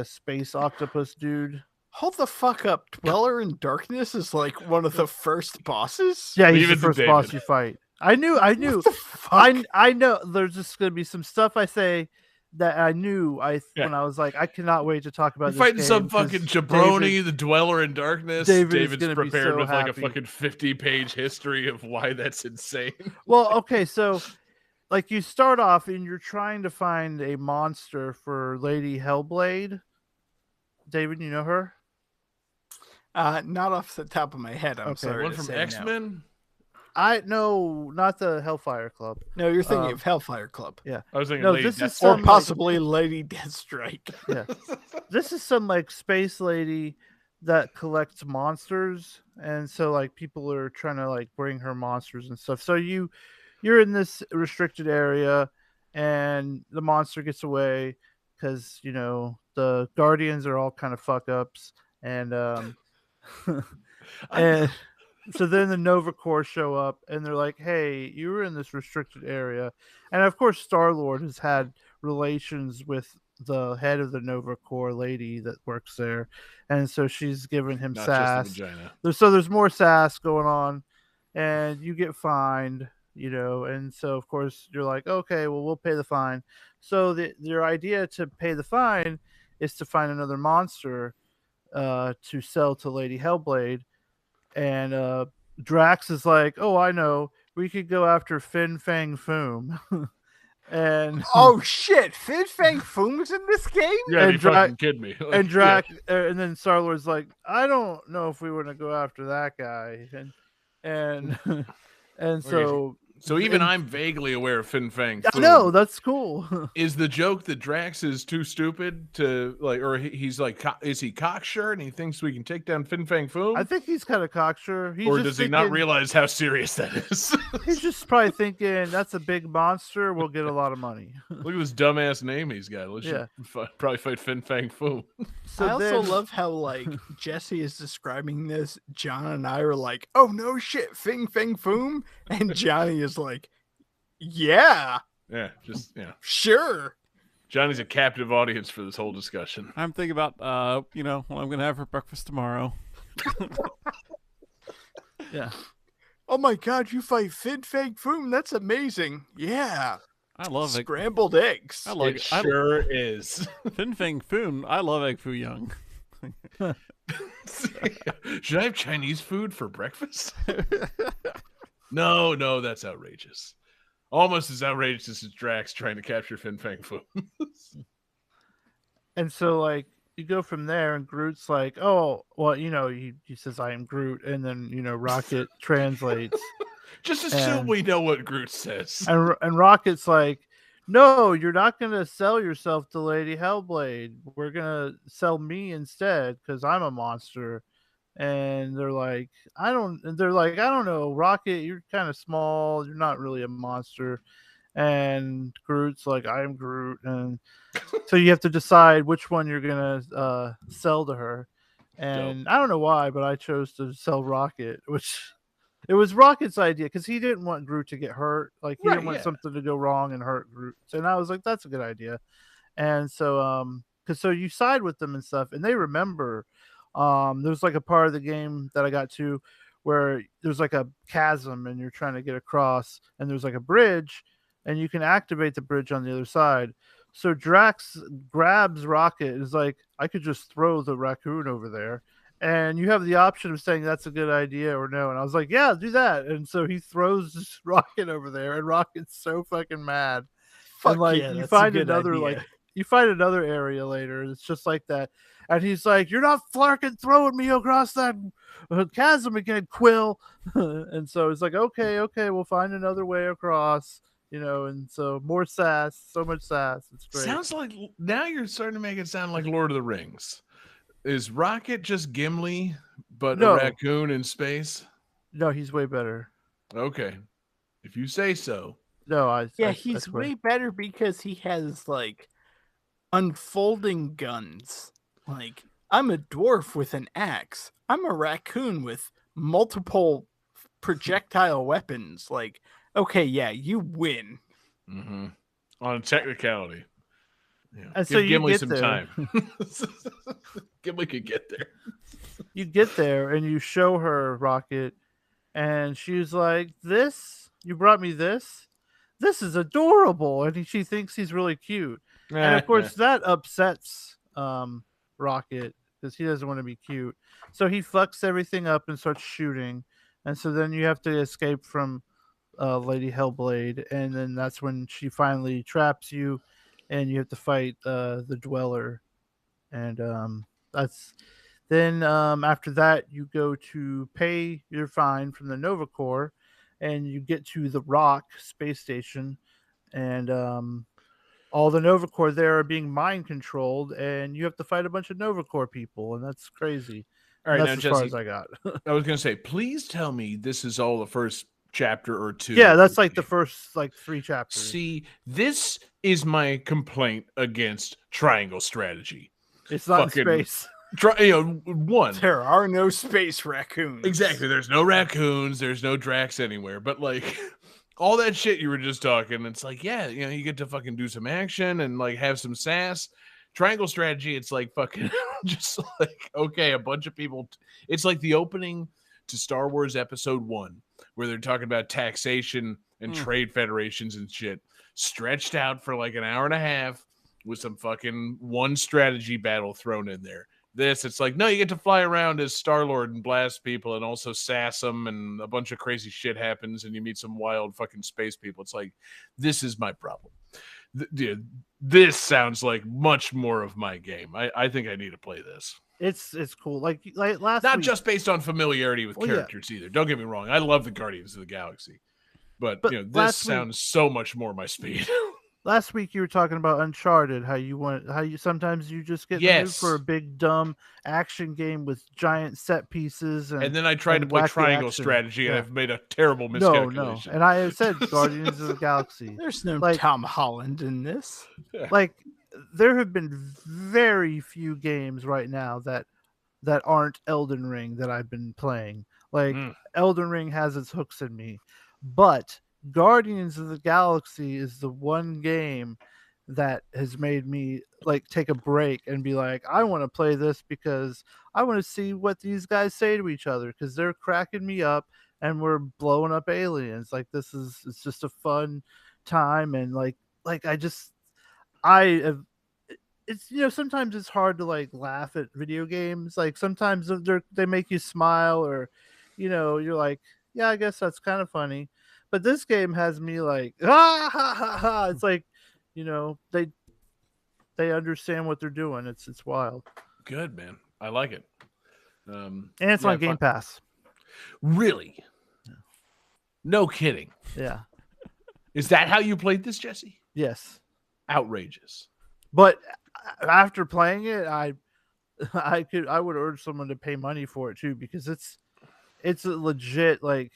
space octopus dude. Hold the fuck up. Dweller in Darkness is like one of the first bosses? Yeah, he's the first boss you fight. I knew. What the fuck? I know there's just going to be some stuff I say that I knew when I was like, I cannot wait to talk about You're this fighting some fucking jabroni, the Dweller in Darkness. David's prepared with like a fucking 50-page history of why that's insane. Well, okay, so like you start off and you're trying to find a monster for Lady Hellblade. David, you know her? Not off the top of my head. I'm sorry. One from X-Men? No, not the Hellfire Club. No, you're thinking of Hellfire Club. Yeah, I was thinking no, Lady this is or possibly Lady Deathstrike. Yeah, this is some like space lady that collects monsters, and so like people are trying to like bring her monsters and stuff. So you're in this restricted area, and the monster gets away because the Guardians are all kind of fuck ups, and and. So then the Nova Corps show up and they're like, hey, you were in this restricted area. And of course, Star-Lord has had relations with the head of the Nova Corps lady that works there. And so she's giving him Not sass. just the vagina. So there's more sass going on and you get fined, and so of course you're like, okay, well, we'll pay the fine. So their idea to pay the fine is to find another monster to sell to Lady Hellblade. And Drax is like, oh, I know. We could go after Fin Fang Foom. And oh shit, Fin Fang Foom's in this game? Yeah, you fucking kidding me. And Drax, and then Star-Lord's like, I don't know if we want to go after that guy. And so So even I'm vaguely aware of Fin Fang Foom. I know, that's cool. Is the joke that Drax is too stupid to like, or he's like, is he cocksure and he thinks we can take down Fin Fang Foom? I think he's kind of cocksure. Or does he not realize how serious that is? He's just probably thinking that's a big monster. We'll get a lot of money. Look at this dumbass name he's got. Let's probably fight Fin Fang Foom. So I also love how like Jesse is describing this. John and I are like, "Oh no shit, Fin Fang Foom," and Johnny is like, "Yeah, sure." Johnny's a captive audience for this whole discussion. I'm thinking about what I'm gonna have for breakfast tomorrow. Yeah. Oh my god, you fight Fin Fang Foom? That's amazing. Yeah. I love scrambled eggs. I like it. Sure is. Fin Fang Foom. I love egg foo young. Should I have Chinese food for breakfast? No, that's outrageous. Almost as outrageous as Drax trying to capture Fin Fang Foom. And so, like, you go from there, and Groot's like, "Oh, well, he says I am Groot," and then Rocket translates. Just assume we know what Groot says. And Rocket's like, "No, you're not gonna sell yourself to Lady Hellblade. We're gonna sell me instead because I'm a monster." And they're like, I don't know, Rocket, you're kind of small. You're not really a monster. And Groot's like, I am Groot. And so you have to decide which one you're going to sell to her. And dope. I don't know why, but I chose to sell Rocket, which it was Rocket's idea because he didn't want Groot to get hurt. Like, he didn't want something to go wrong and hurt Groot. And I was like, that's a good idea. And so, so you side with them and stuff, and they remember. There's like a part of the game that I got to where there's like a chasm and you're trying to get across, and there's like a bridge, and you can activate the bridge on the other side. So Drax grabs Rocket and is like, I could just throw the raccoon over there. And you have the option of saying that's a good idea or no. And I was like, yeah, do that. And so he throws Rocket over there, and Rocket's so fucking mad. Fuck and like yeah, you find another idea. You find another area later. It's just like that. And he's like, you're not fucking throwing me across that chasm again, Quill. And so it's like, okay, we'll find another way across, and so more sass, so much sass. It's great. Sounds like now you're starting to make it sound like Lord of the Rings. Is Rocket just Gimli, but a raccoon in space? No, he's way better. Okay. If you say so. No, he's way better because he has like unfolding guns. Like, I'm a dwarf with an axe. I'm a raccoon with multiple projectile weapons. Like, okay, yeah, you win. Mm-hmm. On technicality. Yeah. And Give so Gimli get some there. time. Gimli could get there. You get there and you show her Rocket, and she's like, "This? You brought me this? This is adorable." And she thinks he's really cute. And of course, that upsets Rocket because he doesn't want to be cute. So he fucks everything up and starts shooting. And so then you have to escape from Lady Hellblade, and then that's when she finally traps you, and you have to fight the Dweller. And that's then after that you go to pay your fine from the Nova Corps, and you get to the Rock space station, and all the Nova Corps there are being mind controlled, and you have to fight a bunch of Nova Corps people, and that's crazy. All right, that's now, as Jesse, far as I got. I was going to say, please tell me this is all the first chapter or two. Yeah, that's like the first 3 chapters. See, this is my complaint against triangle strategy. It's not in space. One. There are no space raccoons. Exactly. There's no raccoons. There's no Drax anywhere. But like all that shit you were just talking, it's like, yeah, you get to fucking do some action and like have some sass. Triangle strategy, it's like fucking just like, okay, a bunch of people. It's like the opening to Star Wars Episode 1, where they're talking about taxation and trade federations and shit, stretched out for like an hour and a half with some fucking one strategy battle thrown in there. This, it's like, no, you get to fly around as Star-Lord and blast people and also sass them, and a bunch of crazy shit happens and you meet some wild fucking space people. It's like, this is my problem. Dude, this sounds like much more of my game. I think I need to play this. It's cool. Like last Not week, just based on familiarity with characters either. Don't get me wrong. I love the Guardians of the Galaxy. But But you know, this last week- sounds so much more my speed. Last week you were talking about Uncharted, how you sometimes you just get in the mood for a Yes. big dumb action game with giant set pieces And then I tried to and play wacky triangle action. strategy, and Yeah. I've made a terrible No, miscalculation. and I said Guardians of the Galaxy. There's no Like- Tom Holland in this. Like there have been very few games right now that aren't Elden Ring that I've been playing. Like Mm. Elden Ring has its hooks in me, but Guardians of the Galaxy is the one game that has made me like take a break and be like, I want to play this because I want to see what these guys say to each other because they're cracking me up and we're blowing up aliens. Like it's just a fun time and like it's sometimes it's hard to like laugh at video games. Like sometimes they make you smile or you're like, yeah, I guess that's kind of funny. But this game has me like, ah, ha, ha, ha. It's like, they understand what they're doing. It's wild. Good, man. I like it. And it's on Game Pass. Really? No kidding. Yeah. Is that how you played this, Jesse? Yes. Outrageous. But after playing it, I would urge someone to pay money for it too because it's a legit like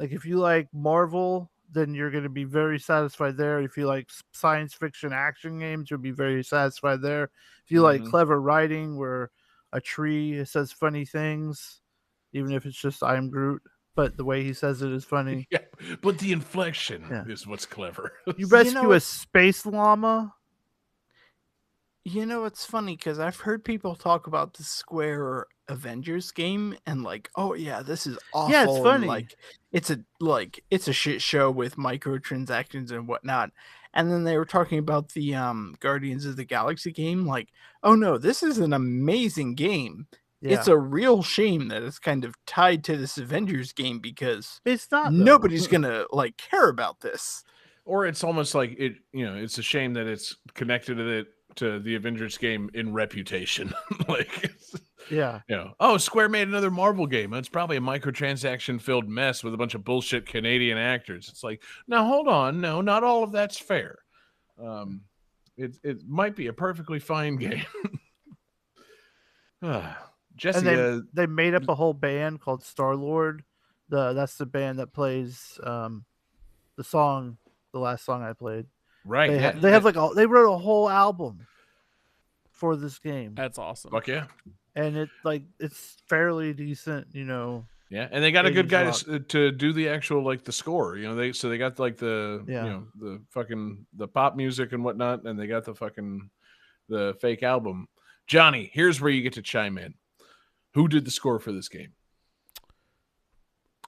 if you like Marvel, then you're going to be very satisfied there. If you like science fiction action games, you'll be very satisfied there. If you like clever writing where a tree says funny things, even if it's just I'm Groot, but the way he says it is funny. Yeah, but the inflection is what's clever. You rescue a space llama. It's funny because I've heard people talk about the Square Avengers game and like, oh yeah, this is awful. Yeah, it's funny. And, it's a shit show with microtransactions and whatnot. And then they were talking about the Guardians of the Galaxy game, like, oh no, this is an amazing game. Yeah. It's a real shame that it's kind of tied to this Avengers game because it's not. Nobody's gonna like care about this. Or it's almost like it. It's a shame that it's connected to the Avengers game in reputation. Square made another Marvel game. It's probably a microtransaction filled mess with a bunch of bullshit Canadian actors. It's like, now hold on, no, not all of that's fair. It might be a perfectly fine game. Jesse, and they made up a whole band called Star-Lord. That's the band that plays the last song I played. Right. They they wrote a whole album for this game. That's awesome. Fuck yeah. And it's fairly decent, Yeah, and they got a good guy to do the actual the score. They got like the fucking the pop music and whatnot, and they got the fake album. Johnny, here's where you get to chime in. Who did the score for this game?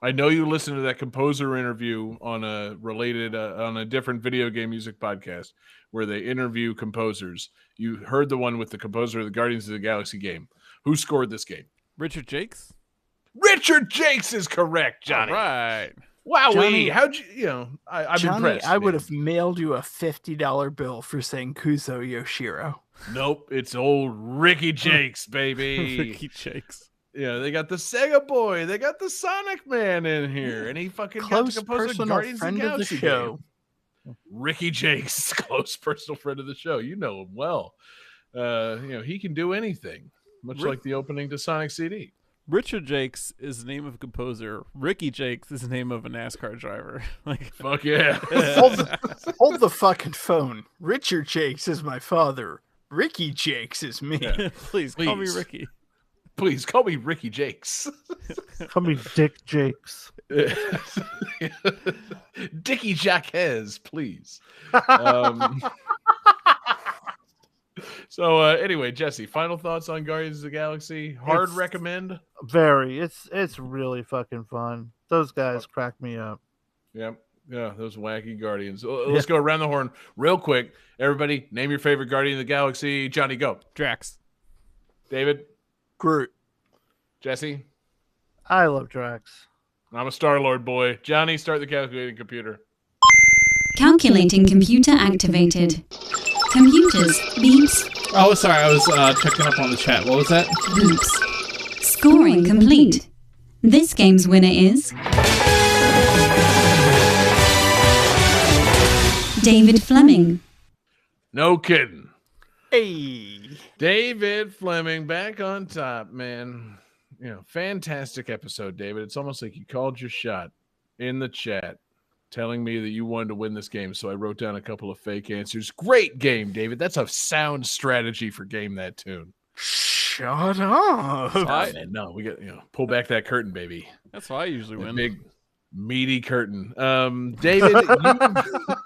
I know you listened to that composer interview on a different video game music podcast where they interview composers. You heard the one with the composer of the Guardians of the Galaxy game. Who scored this game? Richard Jakes? Richard Jakes is correct, Johnny. All right. Wowee. How'd you, I'm Johnny, impressed. I would have mailed you a $50 bill for saying Kuzo Yoshiro. Nope. It's old Ricky Jakes, baby. Ricky Jakes. Yeah, they got the Sega Boy, they got the Sonic Man in here, and he fucking got to compose a Guardians of the Galaxy show. Ricky Jakes, close personal friend of the show. You know him well. He can do anything, much like the opening to Sonic CD. Richard Jakes is the name of a composer. Ricky Jakes is the name of a NASCAR driver. Fuck yeah. Hold the fucking phone. Richard Jakes is my father. Ricky Jakes is me. Yeah. Please call me Ricky. Please call me Ricky Jakes. Call me Dick Jakes. Dickie Jacques, please. So anyway, Jesse, final thoughts on Guardians of the Galaxy? Hard recommend? Very. It's really fucking fun. Those guys crack me up. Yep. Yeah, those wacky Guardians. Let's go around the horn real quick. Everybody, name your favorite Guardian of the Galaxy. Johnny, go. Drax. David? Groot. Jesse? I love Drax. I'm a Star-Lord boy. Johnny, start the calculating computer. Calculating computer activated. Computers, beeps. Oh, sorry, I was checking up on the chat. What was that? Beeps. Scoring complete. This game's winner is... David Fleming. No kidding. Hey. David Fleming back on top, man. Fantastic episode, David. It's almost like you called your shot in the chat telling me that you wanted to win this game. So I wrote down a couple of fake answers. Great game, David. That's a sound strategy for Game That Tune. Shut up. Man, no, we got pull back that curtain, baby. That's why I usually That win. big meaty curtain. David, you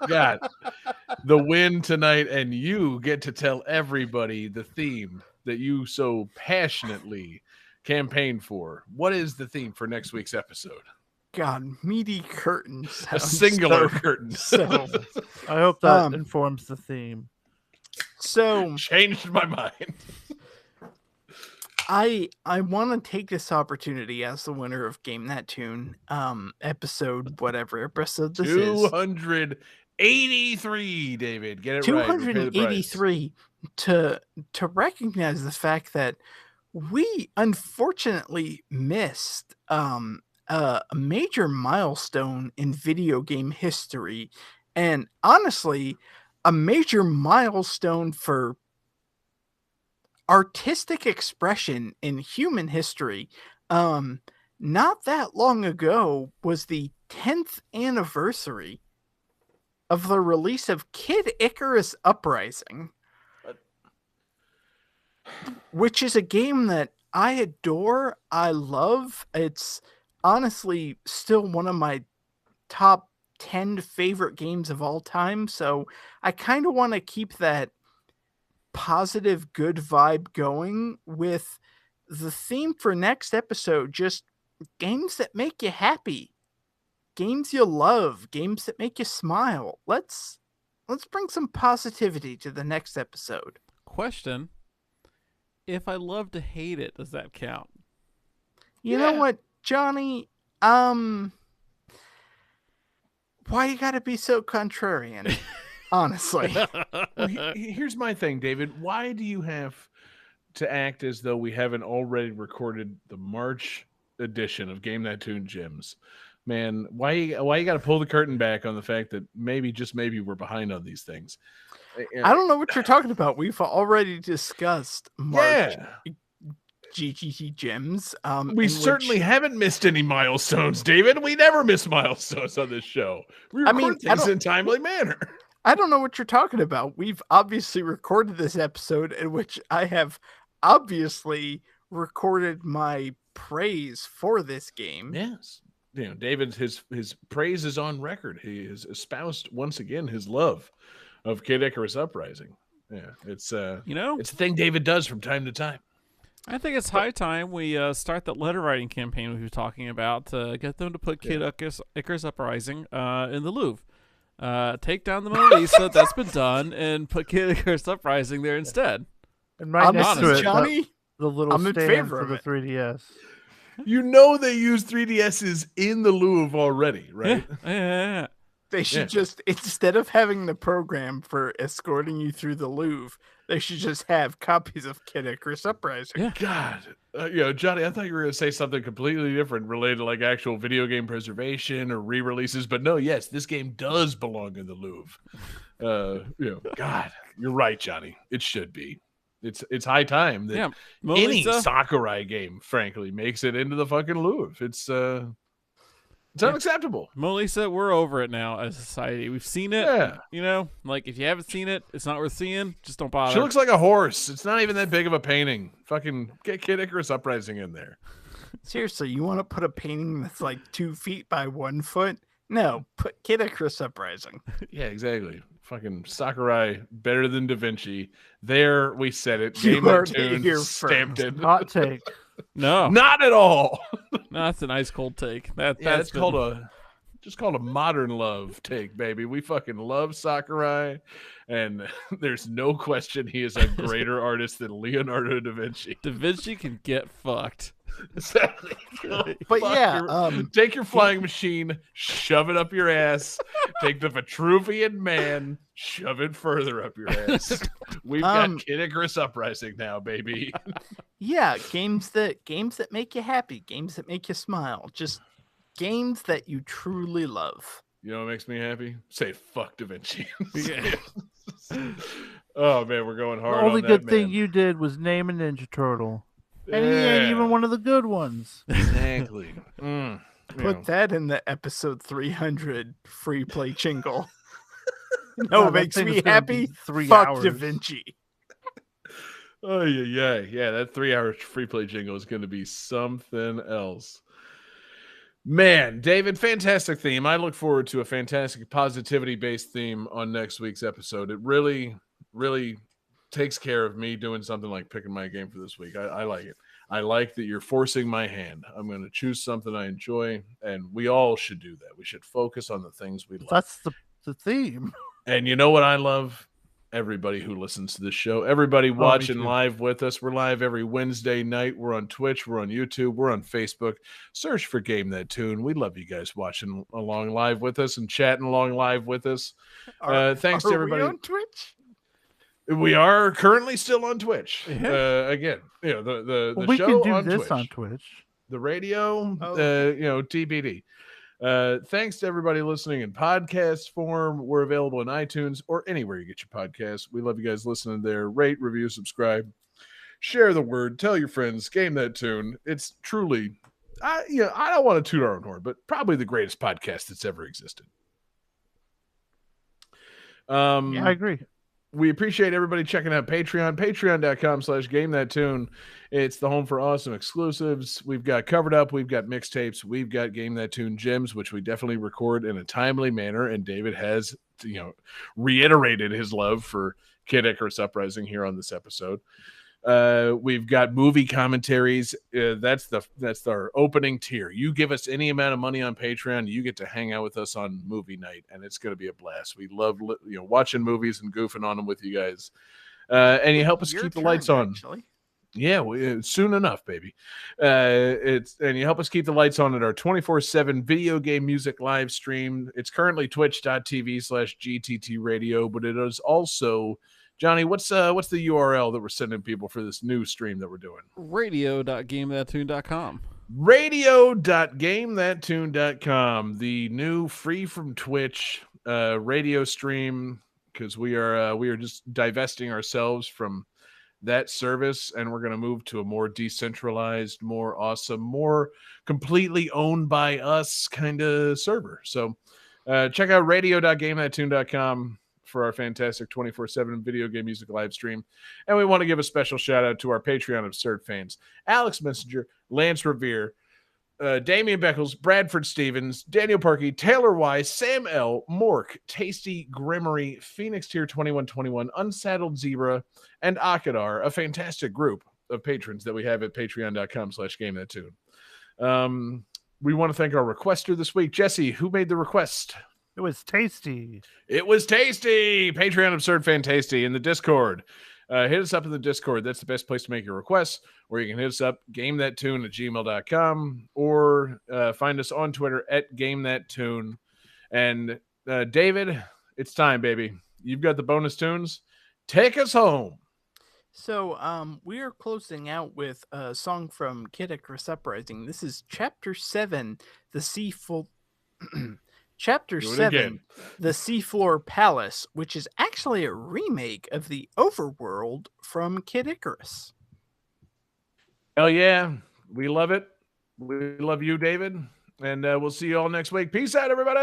got the win tonight, and you get to tell everybody the theme that you so passionately campaigned for. What is the theme for next week's episode? God, meaty curtain. A singular so, curtain. So, I hope that informs the theme. so Changed my mind. I want to take this opportunity as the winner of Game That Tune, episode, whatever episode this is. 283, David. Get it right. We'll pay the price. 283 to recognize the fact that we unfortunately missed a major milestone in video game history, and honestly a major milestone for artistic expression in human history. Not that long ago was the 10th anniversary of the release of Kid Icarus Uprising, which is a game that I adore. I love. It's honestly still one of my top 10 favorite games of all time. So I kind of want to keep that positive, good vibe going with the theme for next episode. Just games that make you happy, games you love, games that make you smile. Let's bring some positivity to the next episode. Question: if I love to hate it, does that count? You know what, Johnny? Why you gotta be so contrarian? Honestly. Well, here's my thing, David. Why do you have to act as though we haven't already recorded the March edition of Game That Tune Gems? Man, why you got to pull the curtain back on the fact that maybe, just maybe, we're behind on these things? I don't know what you're talking about. We've already discussed March GGT Gems. We certainly haven't missed any milestones, David. We never miss milestones on this show. We record things in a timely manner. I don't know what you're talking about. We've obviously recorded this episode in which I have obviously recorded my praise for this game. Yes. David, his praise is on record. He has espoused once again his love of Kid Icarus Uprising. Yeah, it's it's a thing David does from time to time. I think it's high time we start that letter writing campaign we were talking about to get them to put Kid Icarus Uprising in the Louvre. Take down the Mona Lisa, that's been done, and put Kid Icarus Uprising there instead. And right next to it, Johnny, the little I'm in stand favor for of the it. 3DS. You know they use 3DSs in the Louvre already, right? Yeah. They should just, instead of having the program for escorting you through the Louvre, they should just have copies of Kid Icarus Uprising. Yeah. God, Johnny, I thought you were going to say something completely different related to like actual video game preservation or re-releases, but no, yes, this game does belong in the Louvre. God, you're right, Johnny. It should be. It's high time that any Sakurai game, frankly, makes it into the fucking Louvre. It's unacceptable. Mona Lisa, we're over it now as a society. We've seen it. Yeah. Like if you haven't seen it, it's not worth seeing. Just don't bother. She looks like a horse. It's not even that big of a painting. Fucking get Kid Icarus Uprising in there. Seriously, you want to put a painting that's like 2 feet by 1 foot? No, put Kid Icarus Uprising. Yeah, exactly. Fucking Sakurai, better than Da Vinci. There, we said it. You Game heard That it Tune, here stamped first. it. Hot take. No. Not at all. No, that's an ice cold take. That's called a modern love take, baby. We fucking love Sakurai, and there's no question he is a greater artist than Leonardo da Vinci. Da Vinci can get fucked. Exactly. But take your flying machine, shove it up your ass. Take the Vitruvian Man, shove it further up your ass. We've got Kid Icarus Uprising now, baby. Yeah, games that make you happy, games that make you smile, just games that you truly love. You know what makes me happy? Say fuck Da Vinci. Yeah. Oh man, we're going hard. The only on good that, thing man. you did was name a Ninja Turtle. And he ain't even one of the good ones. Exactly. You Put know. that in the episode 300 free play jingle. God, No, that makes thing me is gonna be happy. 3 Fuck hours. Da Vinci. Oh yeah. That 3-hour free play jingle is going to be something else. Man, David, fantastic theme. I look forward to a fantastic positivity-based theme on next week's episode. It really, really takes care of me doing something like picking my game for this week. I like it. I like that you're forcing my hand. I'm going to choose something I enjoy, and we all should do that. We should focus on the things we love. That's the theme. And you know what I love? Everybody who listens to this show, everybody watching too. live with us. We're live every Wednesday night. We're on Twitch. We're on YouTube. We're on Facebook. Search for Game That Tune. We love you guys watching along live with us and chatting along live with us. Thanks to everybody. We on Twitch? We are currently still on Twitch. Yeah. Again, you know, the Well, we show can do on this Twitch. on Twitch. The radio, Oh. TBD. Thanks to everybody listening in podcast form. We're available in iTunes or anywhere you get your podcasts. We love you guys listening there. Rate, review, subscribe, share the word, tell your friends, Game That Tune. It's truly, I don't want to toot our own horn, but probably the greatest podcast that's ever existed. I agree. We appreciate everybody checking out Patreon, patreon.com/GameThatTune. It's the home for awesome exclusives. We've got Covered Up, we've got mixtapes, we've got Game That Tune gems, which we definitely record in a timely manner. And David has, reiterated his love for Kid Icarus Uprising here on this episode. We've got movie commentaries. That's our opening tier. You give us any amount of money on Patreon, you get to hang out with us on movie night, and it's going to be a blast. We love watching movies and goofing on them with you guys. And you help us Your keep the turn, lights on. Actually. Yeah, soon enough, baby. And you help us keep the lights on at our 24/7 video game music live stream. It's currently twitch.tv/GTT radio, but it is also, Johnny, what's the URL that we're sending people for this new stream that we're doing? Radio.gamethattune.com. Radio.gamethattune.com, the new free from Twitch radio stream, because we are just divesting ourselves from that service, and we're going to move to a more decentralized, more awesome, more completely owned by us kind of server. So check out radio.gamethattune.com for our fantastic 24/7 video game music live stream. And we want to give a special shout out to our Patreon absurd fans: Alex Messenger, Lance Revere, Damian Beckles, Bradford Stevens, Daniel Parkey, Taylor Wise, Sam L, Mork, Tasty Grimmery, Phoenix Tier 2121, Unsaddled Zebra, and Akadar, a fantastic group of patrons that we have at patreon.com/GameThatTune. We want to thank our requester this week, Jesse, who made the request. It was tasty. It was tasty. Patreon Absurd Fantasty in the Discord. Hit us up in the Discord. That's the best place to make your requests. Or you can hit us up, gamethattune@gmail.com, or find us on Twitter at gamethattune. And David, it's time, baby. You've got the bonus tunes. Take us home. So we are closing out with a song from Kid Icarus Uprising. This is Chapter 7, The Seafloor. Chapter Do it 7, again. The Seafloor Palace, which is actually a remake of the Overworld from Kid Icarus. Hell yeah. We love it. We love you, David. And we'll see you all next week. Peace out, everybody.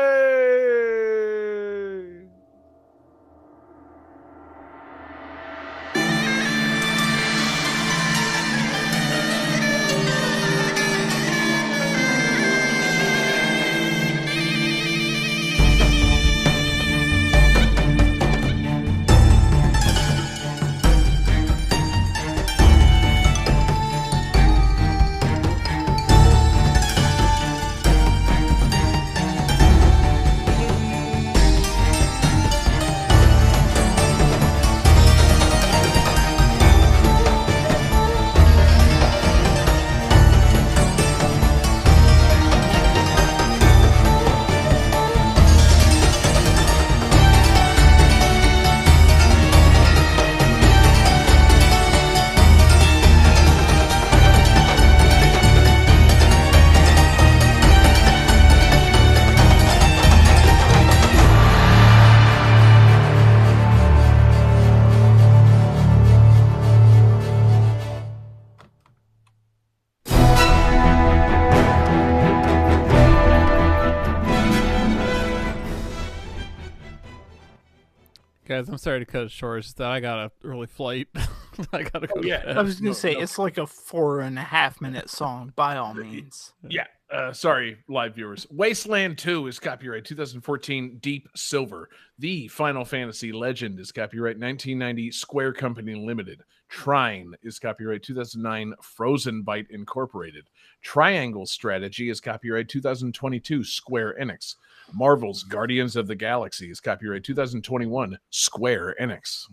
Guys, I'm sorry to cut it short. It's just that I got a early flight. I gotta go. yeah. To bed. I was gonna No, say no. it's like a 4.5-minute song. By all means. Yeah. Sorry, live viewers. Wasteland 2 is copyright 2014 Deep Silver. The Final Fantasy Legend is copyright 1990 Square Company Limited. Trine is copyright 2009 Frozen Byte Incorporated. Triangle Strategy is copyright 2022 Square Enix. Marvel's Guardians of the Galaxy is copyright 2021 Square Enix.